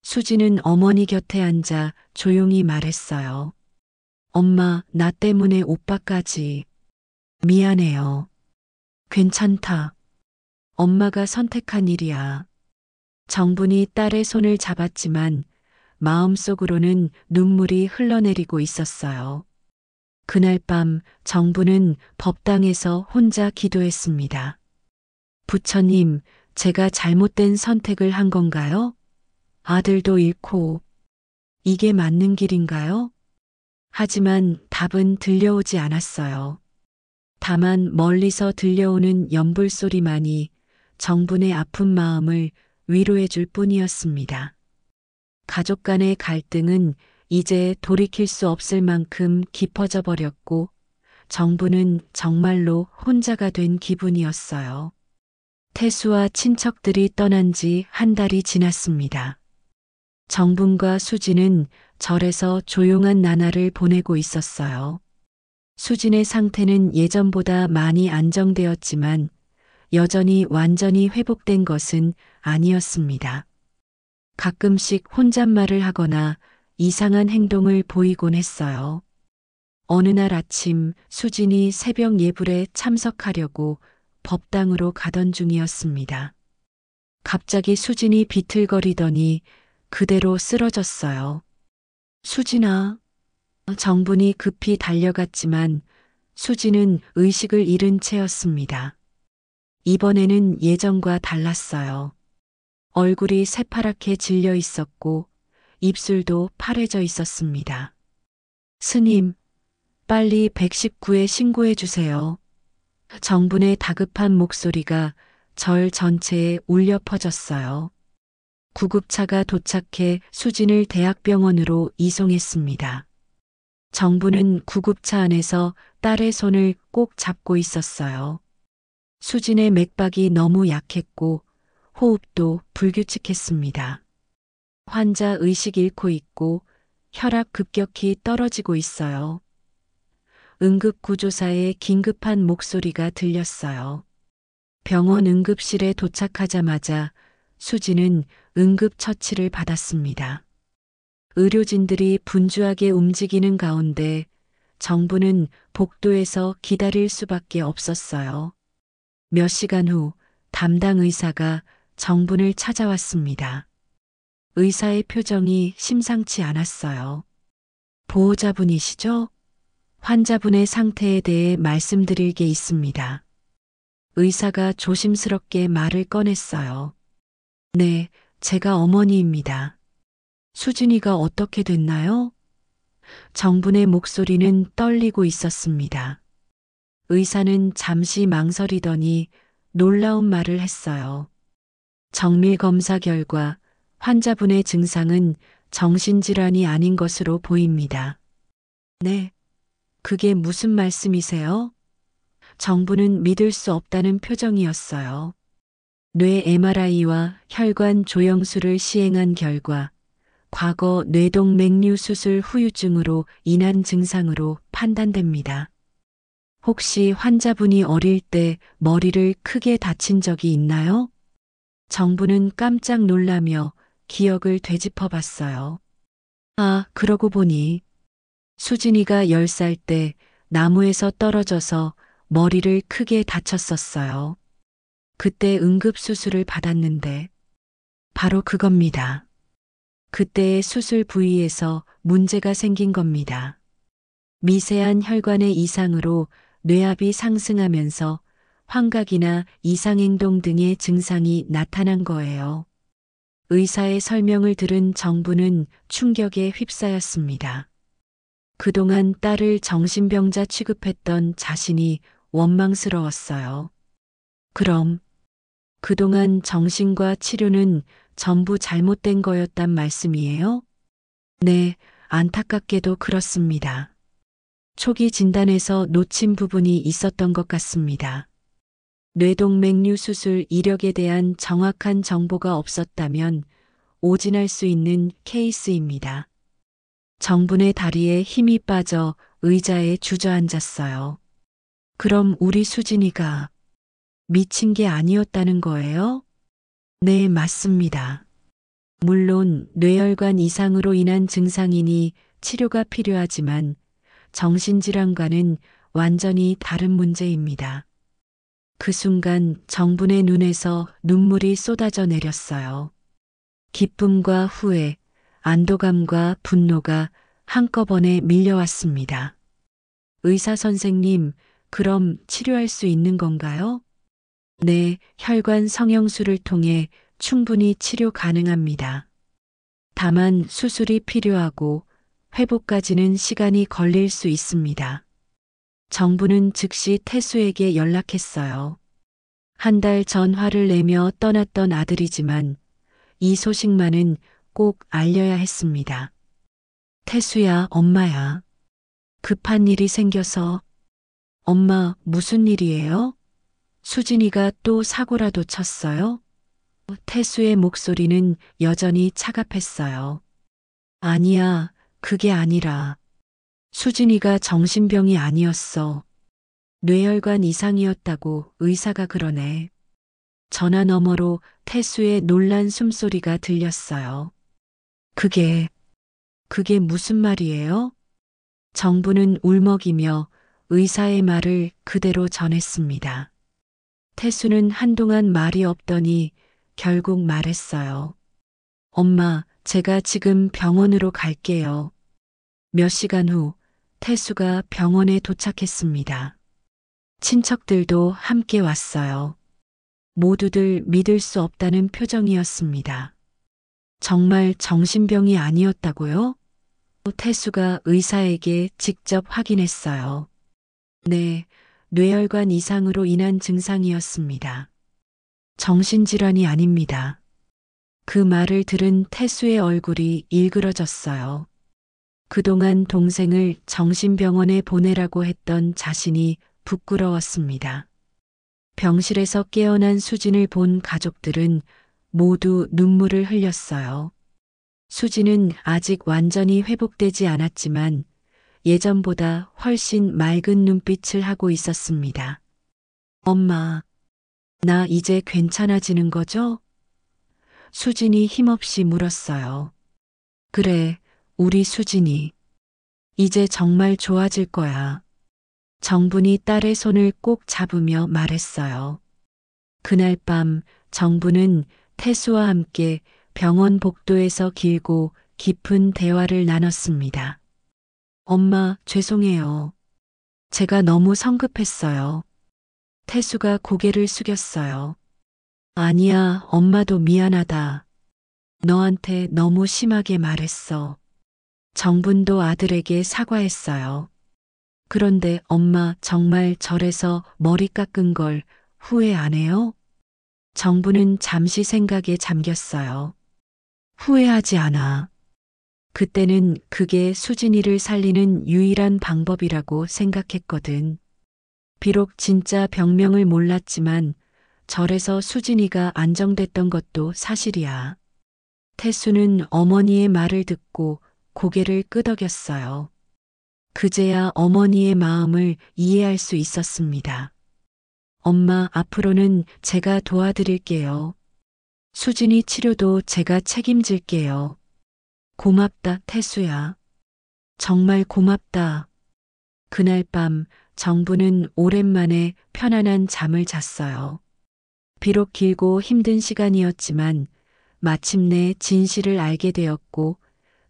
수지는 어머니 곁에 앉아 조용히 말했어요. 엄마, 나 때문에 오빠까지. 미안해요. 괜찮다. 엄마가 선택한 일이야. 정분이 딸의 손을 잡았지만 마음속으로는 눈물이 흘러내리고 있었어요. 그날 밤 정부는 법당에서 혼자 기도했습니다. 부처님, 제가 잘못된 선택을 한 건가요? 아들도 잃고 이게 맞는 길인가요? 하지만 답은 들려오지 않았어요. 다만 멀리서 들려오는 연불 소리만이 정분의 아픈 마음을 위로해 줄 뿐이었습니다. 가족 간의 갈등은 이제 돌이킬 수 없을 만큼 깊어져 버렸고 정부는 정말로 혼자가 된 기분이었어요. 태수와 친척들이 떠난 지 한 달이 지났습니다. 정분과 수진은 절에서 조용한 나날을 보내고 있었어요. 수진의 상태는 예전보다 많이 안정되었지만 여전히 완전히 회복된 것은 아니었습니다. 가끔씩 혼잣말을 하거나 이상한 행동을 보이곤 했어요. 어느 날 아침 수진이 새벽 예불에 참석하려고 법당으로 가던 중이었습니다. 갑자기 수진이 비틀거리더니 그대로 쓰러졌어요. 수진아. 정분이 급히 달려갔지만 수진은 의식을 잃은 채였습니다. 이번에는 예전과 달랐어요. 얼굴이 새파랗게 질려 있었고 입술도 파래져 있었습니다. 스님, 빨리 119에 신고해 주세요. 정분의 다급한 목소리가 절 전체에 울려 퍼졌어요. 구급차가 도착해 수진을 대학병원으로 이송했습니다. 정부는 구급차 안에서 딸의 손을 꼭 잡고 있었어요. 수진의 맥박이 너무 약했고 호흡도 불규칙했습니다. 환자 의식 잃고 있고 혈압 급격히 떨어지고 있어요. 응급구조사의 긴급한 목소리가 들렸어요. 병원 응급실에 도착하자마자 수진은 응급처치를 받았습니다. 의료진들이 분주하게 움직이는 가운데 정부는 복도에서 기다릴 수밖에 없었어요. 몇 시간 후 담당 의사가 정분을 찾아왔습니다. 의사의 표정이 심상치 않았어요. 보호자분이시죠? 환자분의 상태에 대해 말씀드릴 게 있습니다. 의사가 조심스럽게 말을 꺼냈어요. 네, 제가 어머니입니다. 수진이가 어떻게 됐나요? 정분의 목소리는 떨리고 있었습니다. 의사는 잠시 망설이더니 놀라운 말을 했어요. 정밀 검사 결과 환자분의 증상은 정신질환이 아닌 것으로 보입니다. 네, 그게 무슨 말씀이세요? 정부는 믿을 수 없다는 표정이었어요. 뇌 MRI와 혈관 조영술을 시행한 결과 과거 뇌동맥류 수술 후유증으로 인한 증상으로 판단됩니다. 혹시 환자분이 어릴 때 머리를 크게 다친 적이 있나요? 정부는 깜짝 놀라며 기억을 되짚어 봤어요. 아, 그러고 보니 수진이가 10살 때 나무에서 떨어져서 머리를 크게 다쳤었어요. 그때 응급수술을 받았는데 바로 그겁니다. 그때의 수술 부위에서 문제가 생긴 겁니다. 미세한 혈관의 이상으로 뇌압이 상승하면서 환각이나 이상행동 등의 증상이 나타난 거예요. 의사의 설명을 들은 정부는 충격에 휩싸였습니다. 그동안 딸을 정신병자 취급했던 자신이 원망스러웠어요. 그럼 그동안 정신과 치료는 전부 잘못된 거였단 말씀이에요? 네, 안타깝게도 그렇습니다. 초기 진단에서 놓친 부분이 있었던 것 같습니다. 뇌동맥류 수술 이력에 대한 정확한 정보가 없었다면 오진할 수 있는 케이스입니다. 정분의 다리에 힘이 빠져 의자에 주저앉았어요. 그럼 우리 수진이가 미친 게 아니었다는 거예요? 네, 맞습니다. 물론 뇌혈관 이상으로 인한 증상이니 치료가 필요하지만 정신질환과는 완전히 다른 문제입니다. 그 순간 정분의 눈에서 눈물이 쏟아져 내렸어요. 기쁨과 후회, 안도감과 분노가 한꺼번에 밀려왔습니다. 의사 선생님, 그럼 치료할 수 있는 건가요? 네, 혈관 성형술을 통해 충분히 치료 가능합니다. 다만 수술이 필요하고 회복까지는 시간이 걸릴 수 있습니다. 정부는 즉시 태수에게 연락했어요. 한 달 전 화를 내며 떠났던 아들이지만 이 소식만은 꼭 알려야 했습니다. 태수야, 엄마야. 급한 일이 생겨서. 엄마, 무슨 일이에요? 수진이가 또 사고라도 쳤어요? 태수의 목소리는 여전히 차갑했어요. 아니야, 그게 아니라. 수진이가 정신병이 아니었어. 뇌혈관 이상이었다고 의사가 그러네. 전화 너머로 태수의 놀란 숨소리가 들렸어요. 그게 무슨 말이에요? 정부는 울먹이며 의사의 말을 그대로 전했습니다. 태수는 한동안 말이 없더니 결국 말했어요. 엄마, 제가 지금 병원으로 갈게요. 몇 시간 후 태수가 병원에 도착했습니다. 친척들도 함께 왔어요. 모두들 믿을 수 없다는 표정이었습니다. 정말 정신병이 아니었다고요? 태수가 의사에게 직접 확인했어요. 네, 뇌혈관 이상으로 인한 증상이었습니다. 정신질환이 아닙니다. 그 말을 들은 태수의 얼굴이 일그러졌어요. 그동안 동생을 정신병원에 보내라고 했던 자신이 부끄러웠습니다. 병실에서 깨어난 수진을 본 가족들은 모두 눈물을 흘렸어요. 수진은 아직 완전히 회복되지 않았지만 예전보다 훨씬 맑은 눈빛을 하고 있었습니다. 엄마, 나 이제 괜찮아지는 거죠? 수진이 힘없이 물었어요. 그래, 우리 수진이. 이제 정말 좋아질 거야. 정분이 딸의 손을 꼭 잡으며 말했어요. 그날 밤 정분은 태수와 함께 병원 복도에서 길고 깊은 대화를 나눴습니다. 엄마, 죄송해요. 제가 너무 성급했어요. 태수가 고개를 숙였어요. 아니야, 엄마도 미안하다. 너한테 너무 심하게 말했어. 정분도 아들에게 사과했어요. 그런데 엄마 정말 절에서 머리 깎은 걸 후회 안 해요? 정분은 잠시 생각에 잠겼어요. 후회하지 않아. 그때는 그게 수진이를 살리는 유일한 방법이라고 생각했거든. 비록 진짜 병명을 몰랐지만 절에서 수진이가 안정됐던 것도 사실이야. 태수는 어머니의 말을 듣고 고개를 끄덕였어요. 그제야 어머니의 마음을 이해할 수 있었습니다. 엄마, 앞으로는 제가 도와드릴게요. 수진이 치료도 제가 책임질게요. 고맙다, 태수야. 정말 고맙다. 그날 밤 정부는 오랜만에 편안한 잠을 잤어요. 비록 길고 힘든 시간이었지만 마침내 진실을 알게 되었고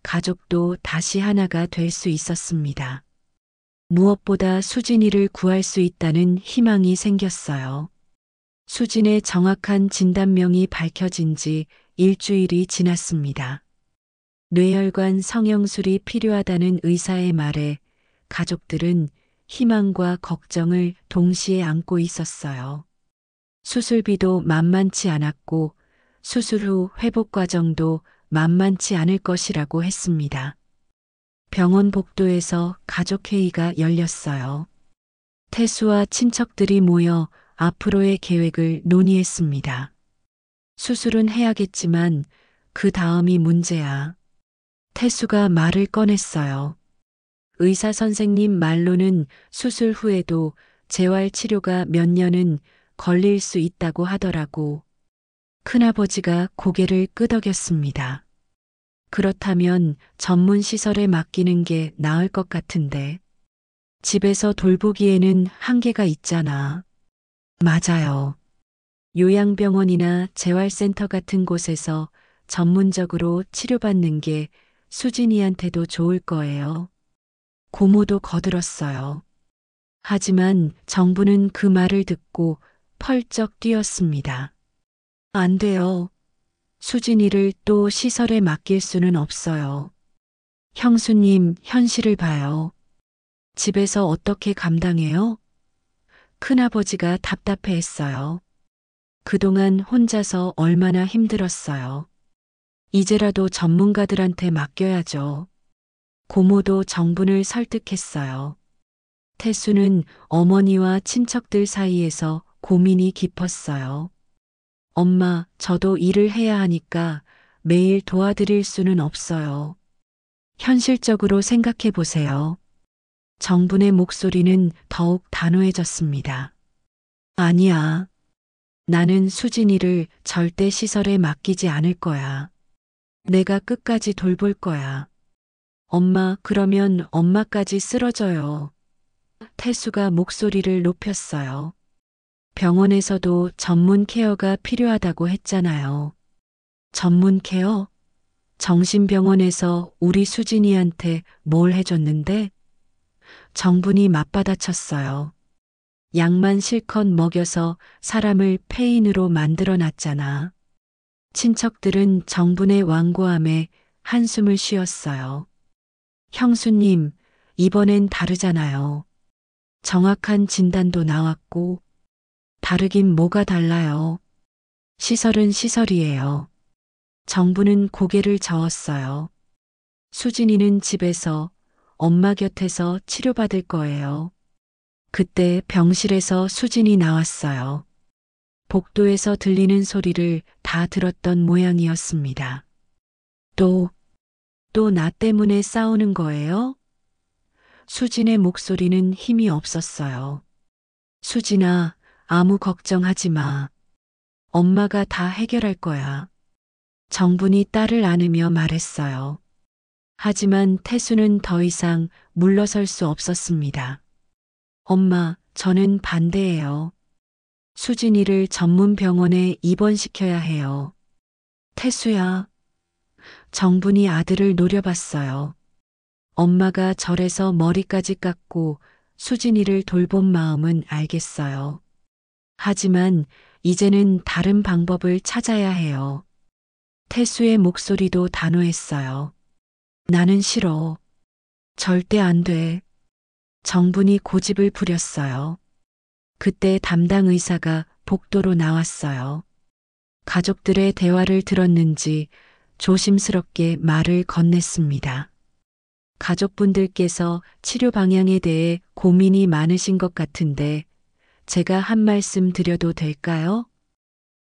가족도 다시 하나가 될 수 있었습니다. 무엇보다 수진이를 구할 수 있다는 희망이 생겼어요. 수진의 정확한 진단명이 밝혀진 지 일주일이 지났습니다. 뇌혈관 성형술이 필요하다는 의사의 말에 가족들은 희망과 걱정을 동시에 안고 있었어요. 수술비도 만만치 않았고 수술 후 회복 과정도 만만치 않을 것이라고 했습니다. 병원 복도에서 가족회의가 열렸어요. 태수와 친척들이 모여 앞으로의 계획을 논의했습니다. 수술은 해야겠지만 그 다음이 문제야. 태수가 말을 꺼냈어요. 의사 선생님 말로는 수술 후에도 재활 치료가 몇 년은 걸릴 수 있다고 하더라고. 큰아버지가 고개를 끄덕였습니다. 그렇다면 전문 시설에 맡기는 게 나을 것 같은데. 집에서 돌보기에는 한계가 있잖아. 맞아요. 요양병원이나 재활센터 같은 곳에서 전문적으로 치료받는 게 수진이한테도 좋을 거예요. 고모도 거들었어요. 하지만 정부는 그 말을 듣고 펄쩍 뛰었습니다. 안 돼요. 수진이를 또 시설에 맡길 수는 없어요. 형수님, 현실을 봐요. 집에서 어떻게 감당해요? 큰아버지가 답답해했어요. 그동안 혼자서 얼마나 힘들었어요. 이제라도 전문가들한테 맡겨야죠. 고모도 정분을 설득했어요. 태수는 어머니와 친척들 사이에서 고민이 깊었어요. 엄마, 저도 일을 해야 하니까 매일 도와드릴 수는 없어요. 현실적으로 생각해 보세요. 정분의 목소리는 더욱 단호해졌습니다. 아니야. 나는 수진이를 절대 시설에 맡기지 않을 거야. 내가 끝까지 돌볼 거야. 엄마, 그러면 엄마까지 쓰러져요. 태수가 목소리를 높였어요. 병원에서도 전문 케어가 필요하다고 했잖아요. 전문 케어? 정신병원에서 우리 수진이한테 뭘 해줬는데? 정분이 맞받아쳤어요. 약만 실컷 먹여서 사람을 폐인으로 만들어 놨잖아. 친척들은 정분의 완고함에 한숨을 쉬었어요. 형수님, 이번엔 다르잖아요. 정확한 진단도 나왔고, 다르긴 뭐가 달라요. 시설은 시설이에요. 정부는 고개를 저었어요. 수진이는 집에서 엄마 곁에서 치료받을 거예요. 그때 병실에서 수진이 나왔어요. 복도에서 들리는 소리를 다 들었던 모양이었습니다. 또 나 때문에 싸우는 거예요? 수진의 목소리는 힘이 없었어요. 수진아, 아무 걱정하지 마. 엄마가 다 해결할 거야. 정분이 딸을 안으며 말했어요. 하지만 태수는 더 이상 물러설 수 없었습니다. 엄마, 저는 반대예요. 수진이를 전문 병원에 입원시켜야 해요. 태수야. 정분이 아들을 노려봤어요. 엄마가 절에서 머리까지 깎고 수진이를 돌본 마음은 알겠어요. 하지만 이제는 다른 방법을 찾아야 해요. 태수의 목소리도 단호했어요. 나는 싫어. 절대 안 돼. 정분이 고집을 부렸어요. 그때 담당 의사가 복도로 나왔어요. 가족들의 대화를 들었는지 조심스럽게 말을 건넸습니다. 가족분들께서 치료 방향에 대해 고민이 많으신 것 같은데 제가 한 말씀 드려도 될까요?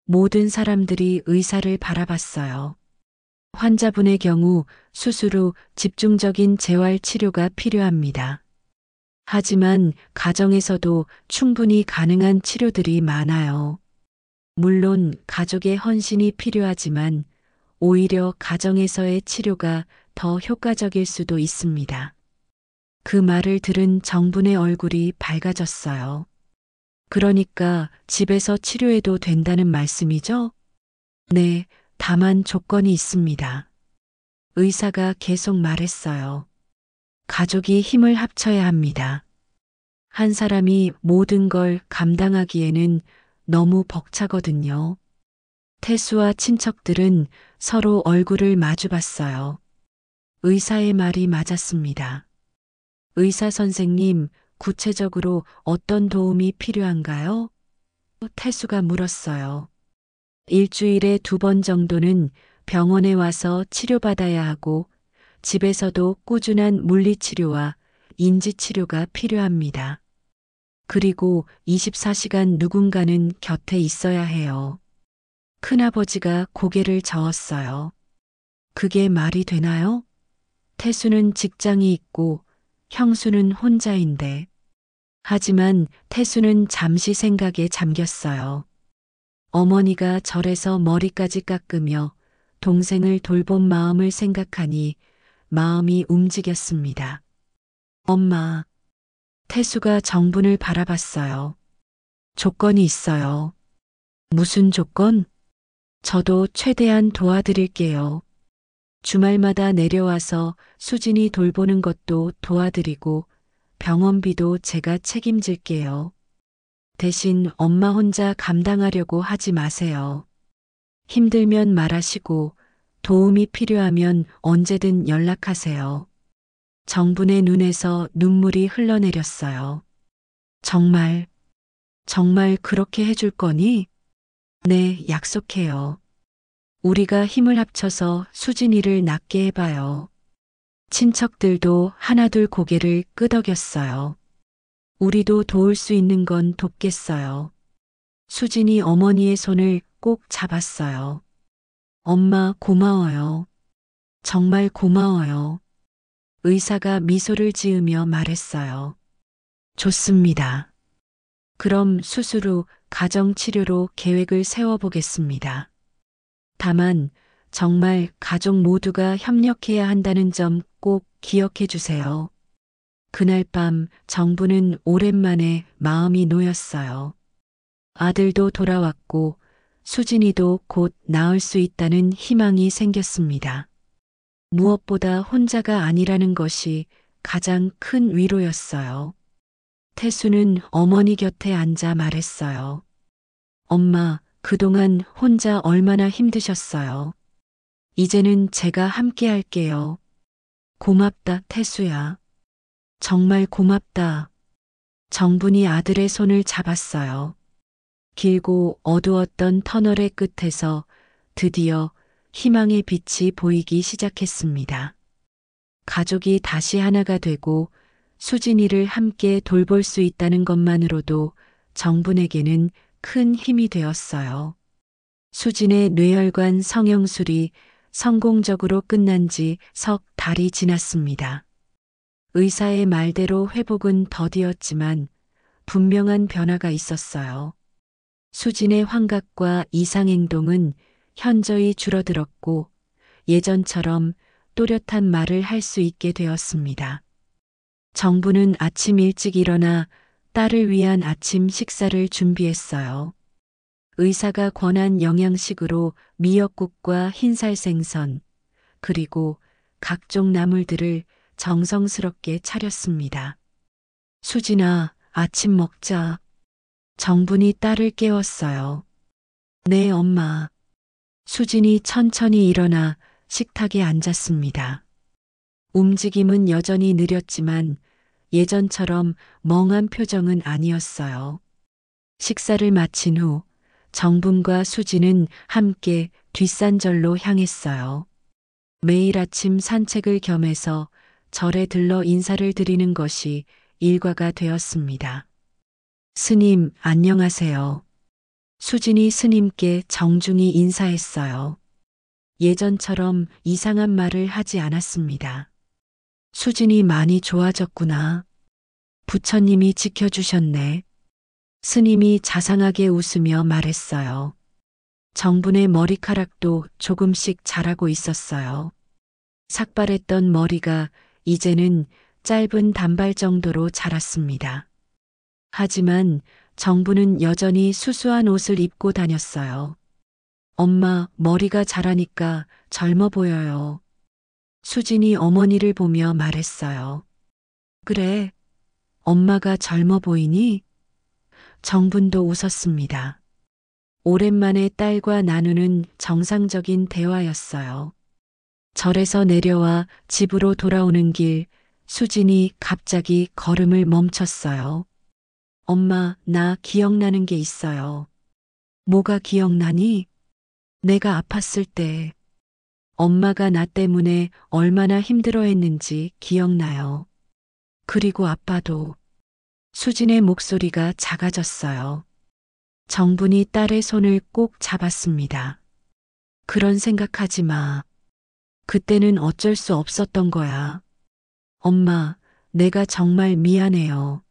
모든 사람들이 의사를 바라봤어요. 환자분의 경우 수술 후 집중적인 재활 치료가 필요합니다. 하지만 가정에서도 충분히 가능한 치료들이 많아요. 물론 가족의 헌신이 필요하지만 오히려 가정에서의 치료가 더 효과적일 수도 있습니다. 그 말을 들은 정분의 얼굴이 밝아졌어요. 그러니까 집에서 치료해도 된다는 말씀이죠? 네, 다만 조건이 있습니다. 의사가 계속 말했어요. 가족이 힘을 합쳐야 합니다. 한 사람이 모든 걸 감당하기에는 너무 벅차거든요. 태수와 친척들은 서로 얼굴을 마주봤어요. 의사의 말이 맞았습니다. 의사 선생님, 구체적으로 어떤 도움이 필요한가요? 태수가 물었어요. 일주일에 2번 정도는 병원에 와서 치료받아야 하고 집에서도 꾸준한 물리치료와 인지치료가 필요합니다. 그리고 24시간 누군가는 곁에 있어야 해요. 큰아버지가 고개를 저었어요. 그게 말이 되나요? 태수는 직장이 있고 형수는 혼자인데. 하지만 태수는 잠시 생각에 잠겼어요. 어머니가 절에서 머리까지 깎으며 동생을 돌본 마음을 생각하니 마음이 움직였습니다. 엄마. 태수가 정분을 바라봤어요. 조건이 있어요. 무슨 조건? 저도 최대한 도와드릴게요. 주말마다 내려와서 수진이 돌보는 것도 도와드리고 병원비도 제가 책임질게요. 대신 엄마 혼자 감당하려고 하지 마세요. 힘들면 말하시고 도움이 필요하면 언제든 연락하세요. 정분의 눈에서 눈물이 흘러내렸어요. 정말 그렇게 해줄 거니? 네, 약속해요. 우리가 힘을 합쳐서 수진이를 낫게 해봐요. 친척들도 하나둘 고개를 끄덕였어요. 우리도 도울 수 있는 건 돕겠어요. 수진이 어머니의 손을 꼭 잡았어요. 엄마 고마워요. 정말 고마워요. 의사가 미소를 지으며 말했어요. 좋습니다. 그럼 수술 후 가정치료로 계획을 세워보겠습니다. 다만 정말 가족 모두가 협력해야 한다는 점 꼭 기억해 주세요. 그날 밤 정부는 오랜만에 마음이 놓였어요. 아들도 돌아왔고 수진이도 곧 나을 수 있다는 희망이 생겼습니다. 무엇보다 혼자가 아니라는 것이 가장 큰 위로였어요. 태수는 어머니 곁에 앉아 말했어요. 엄마, 그동안 혼자 얼마나 힘드셨어요. 이제는 제가 함께 할게요. 고맙다, 태수야. 정말 고맙다. 정분이 아들의 손을 잡았어요. 길고 어두웠던 터널의 끝에서 드디어 희망의 빛이 보이기 시작했습니다. 가족이 다시 하나가 되고 수진이를 함께 돌볼 수 있다는 것만으로도 정분에게는 큰 힘이 되었어요. 수진의 뇌혈관 성형술이 성공적으로 끝난 지 석 달이 지났습니다. 의사의 말대로 회복은 더디었지만 분명한 변화가 있었어요. 수진의 환각과 이상행동은 현저히 줄어들었고 예전처럼 또렷한 말을 할 수 있게 되었습니다. 정부는 아침 일찍 일어나 딸을 위한 아침 식사를 준비했어요. 의사가 권한 영양식으로 미역국과 흰살 생선, 그리고 각종 나물들을 정성스럽게 차렸습니다. 수진아, 아침 먹자. 정분이 딸을 깨웠어요. 네, 엄마. 수진이 천천히 일어나 식탁에 앉았습니다. 움직임은 여전히 느렸지만 예전처럼 멍한 표정은 아니었어요. 식사를 마친 후 정분과 수진은 함께 뒷산절로 향했어요. 매일 아침 산책을 겸해서 절에 들러 인사를 드리는 것이 일과가 되었습니다. 스님, 안녕하세요. 수진이 스님께 정중히 인사했어요. 예전처럼 이상한 말을 하지 않았습니다. 수진이 많이 좋아졌구나. 부처님이 지켜주셨네. 스님이 자상하게 웃으며 말했어요. 정분의 머리카락도 조금씩 자라고 있었어요. 삭발했던 머리가 이제는 짧은 단발 정도로 자랐습니다. 하지만 정분은 여전히 수수한 옷을 입고 다녔어요. 엄마, 머리가 자라니까 젊어 보여요. 수진이 어머니를 보며 말했어요. 그래, 엄마가 젊어 보이니? 정분도 웃었습니다. 오랜만에 딸과 나누는 정상적인 대화였어요. 절에서 내려와 집으로 돌아오는 길, 수진이 갑자기 걸음을 멈췄어요. 엄마, 나 기억나는 게 있어요. 뭐가 기억나니? 내가 아팠을 때 엄마가 나 때문에 얼마나 힘들어했는지 기억나요. 그리고 아빠도. 수진의 목소리가 작아졌어요. 정분이 딸의 손을 꼭 잡았습니다. 그런 생각하지 마. 그때는 어쩔 수 없었던 거야. 엄마, 내가 정말 미안해요.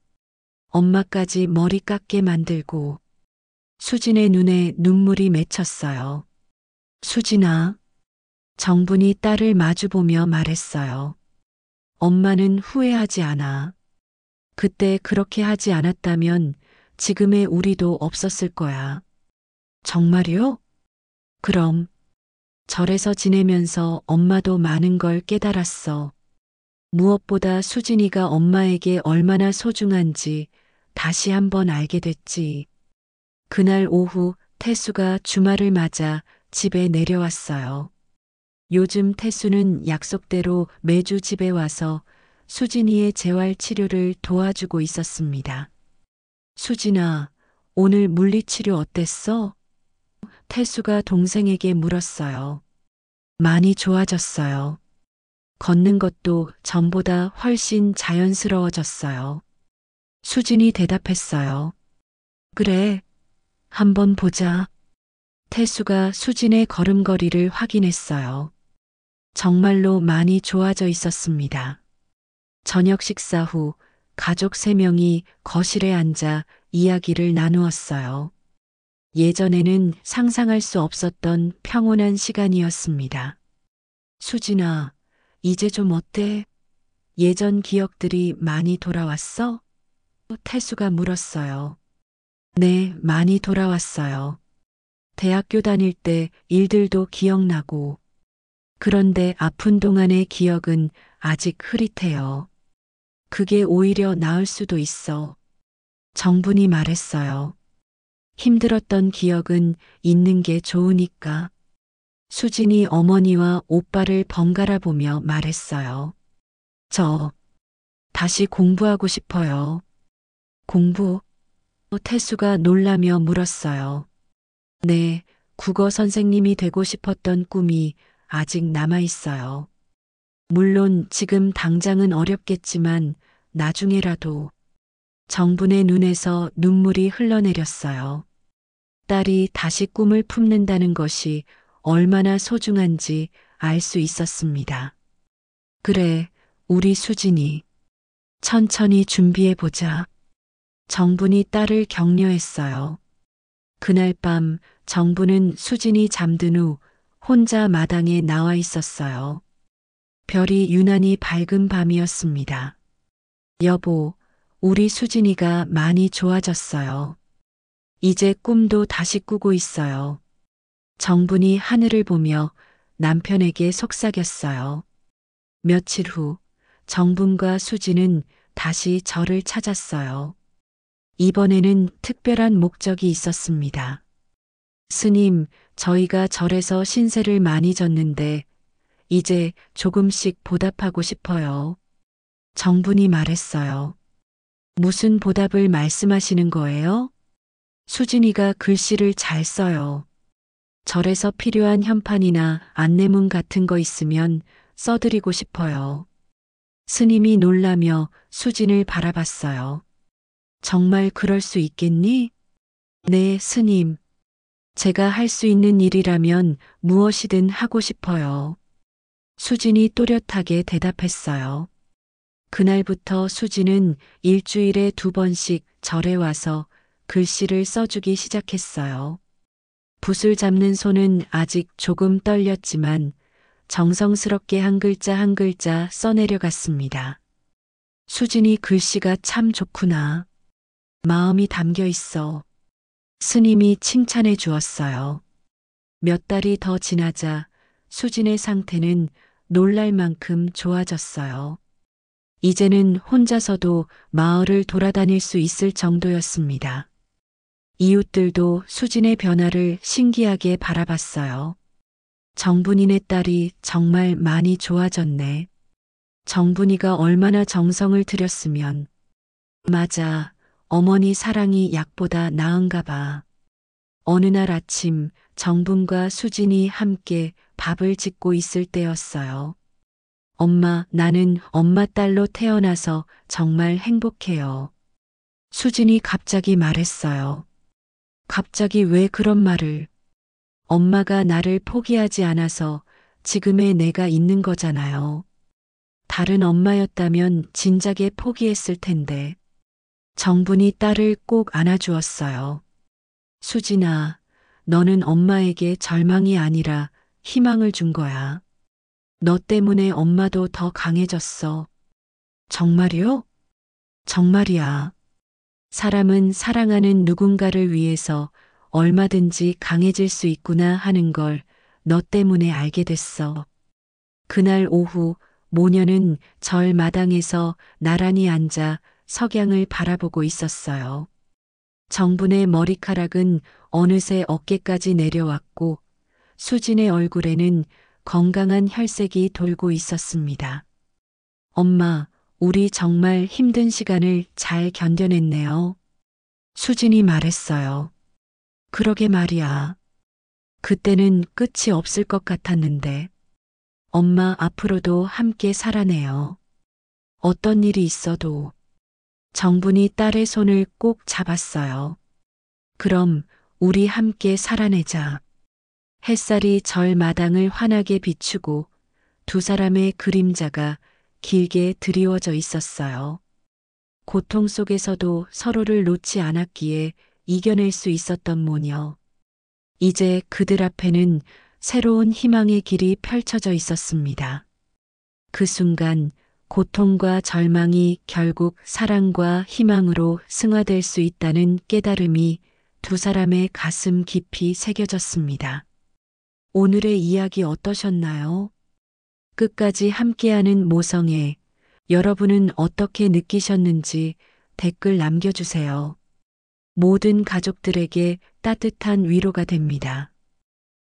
엄마까지 머리 깎게 만들고. 수진의 눈에 눈물이 맺혔어요. 수진아. 정분이 딸을 마주보며 말했어요. 엄마는 후회하지 않아. 그때 그렇게 하지 않았다면 지금의 우리도 없었을 거야. 정말요? 그럼. 절에서 지내면서 엄마도 많은 걸 깨달았어. 무엇보다 수진이가 엄마에게 얼마나 소중한지 다시 한번 알게 됐지. 그날 오후 태수가 주말을 맞아 집에 내려왔어요. 요즘 태수는 약속대로 매주 집에 와서 수진이의 재활 치료를 도와주고 있었습니다. 수진아, 오늘 물리치료 어땠어? 태수가 동생에게 물었어요. 많이 좋아졌어요. 걷는 것도 전보다 훨씬 자연스러워졌어요. 수진이 대답했어요. 그래, 한번 보자. 태수가 수진의 걸음걸이를 확인했어요. 정말로 많이 좋아져 있었습니다. 저녁 식사 후 가족 3명이 거실에 앉아 이야기를 나누었어요. 예전에는 상상할 수 없었던 평온한 시간이었습니다. 수진아, 이제 좀 어때? 예전 기억들이 많이 돌아왔어? 태수가 물었어요. 네, 많이 돌아왔어요. 대학교 다닐 때 일들도 기억나고. 그런데 아픈 동안의 기억은 아직 흐릿해요. 그게 오히려 나을 수도 있어. 정분이 말했어요. 힘들었던 기억은 있는 게 좋으니까. 수진이 어머니와 오빠를 번갈아 보며 말했어요. 저 다시 공부하고 싶어요. 공부? 태수가 놀라며 물었어요. 네, 국어 선생님이 되고 싶었던 꿈이 아직 남아 있어요. 물론 지금 당장은 어렵겠지만 나중에라도. 정분의 눈에서 눈물이 흘러내렸어요. 딸이 다시 꿈을 품는다는 것이 얼마나 소중한지 알 수 있었습니다. 그래, 우리 수진이. 천천히 준비해보자. 정분이 딸을 격려했어요. 그날 밤 정분은 수진이 잠든 후 혼자 마당에 나와 있었어요. 별이 유난히 밝은 밤이었습니다. 여보, 우리 수진이가 많이 좋아졌어요. 이제 꿈도 다시 꾸고 있어요. 정분이 하늘을 보며 남편에게 속삭였어요. 며칠 후 정분과 수진은 다시 절을 찾았어요. 이번에는 특별한 목적이 있었습니다. 스님, 저희가 절에서 신세를 많이 졌는데 이제 조금씩 보답하고 싶어요. 정분이 말했어요. 무슨 보답을 말씀하시는 거예요? 수진이가 글씨를 잘 써요. 절에서 필요한 현판이나 안내문 같은 거 있으면 써드리고 싶어요. 스님이 놀라며 수진을 바라봤어요. 정말 그럴 수 있겠니? 네, 스님. 제가 할 수 있는 일이라면 무엇이든 하고 싶어요. 수진이 또렷하게 대답했어요. 그날부터 수진은 일주일에 2번씩 절에 와서 글씨를 써주기 시작했어요. 붓을 잡는 손은 아직 조금 떨렸지만 정성스럽게 한 글자 한 글자 써내려갔습니다. 수진이 글씨가 참 좋구나. 마음이 담겨 있어. 스님이 칭찬해 주었어요. 몇 달이 더 지나자 수진의 상태는 놀랄 만큼 좋아졌어요. 이제는 혼자서도 마을을 돌아다닐 수 있을 정도였습니다. 이웃들도 수진의 변화를 신기하게 바라봤어요. 정분이네 딸이 정말 많이 좋아졌네. 정분이가 얼마나 정성을 들였으면. 맞아, 어머니 사랑이 약보다 나은가 봐. 어느 날 아침 정분과 수진이 함께 밥을 짓고 있을 때였어요. 엄마, 나는 엄마 딸로 태어나서 정말 행복해요. 수진이 갑자기 말했어요. 갑자기 왜 그런 말을? 엄마가 나를 포기하지 않아서 지금의 내가 있는 거잖아요. 다른 엄마였다면 진작에 포기했을 텐데. 정분이 딸을 꼭 안아주었어요. 수진아, 너는 엄마에게 절망이 아니라 희망을 준 거야. 너 때문에 엄마도 더 강해졌어. 정말이요? 정말이야. 사람은 사랑하는 누군가를 위해서 얼마든지 강해질 수 있구나 하는 걸 너 때문에 알게 됐어. 그날 오후 모녀는 절 마당에서 나란히 앉아 석양을 바라보고 있었어요. 정분의 머리카락은 어느새 어깨까지 내려왔고 수진의 얼굴에는 건강한 혈색이 돌고 있었습니다. 엄마, 우리 정말 힘든 시간을 잘 견뎌냈네요. 수진이 말했어요. 그러게 말이야. 그때는 끝이 없을 것 같았는데. 엄마 앞으로도 함께 살아내요. 어떤 일이 있어도. 정분이 딸의 손을 꼭 잡았어요. 그럼 우리 함께 살아내자. 햇살이 절 마당을 환하게 비추고 두 사람의 그림자가 길게 드리워져 있었어요. 고통 속에서도 서로를 놓지 않았기에 이겨낼 수 있었던 모녀. 이제 그들 앞에는 새로운 희망의 길이 펼쳐져 있었습니다. 그 순간 고통과 절망이 결국 사랑과 희망으로 승화될 수 있다는 깨달음이 두 사람의 가슴 깊이 새겨졌습니다. 오늘의 이야기 어떠셨나요? 끝까지 함께하는 모성애, 여러분은 어떻게 느끼셨는지 댓글 남겨주세요. 모든 가족들에게 따뜻한 위로가 됩니다.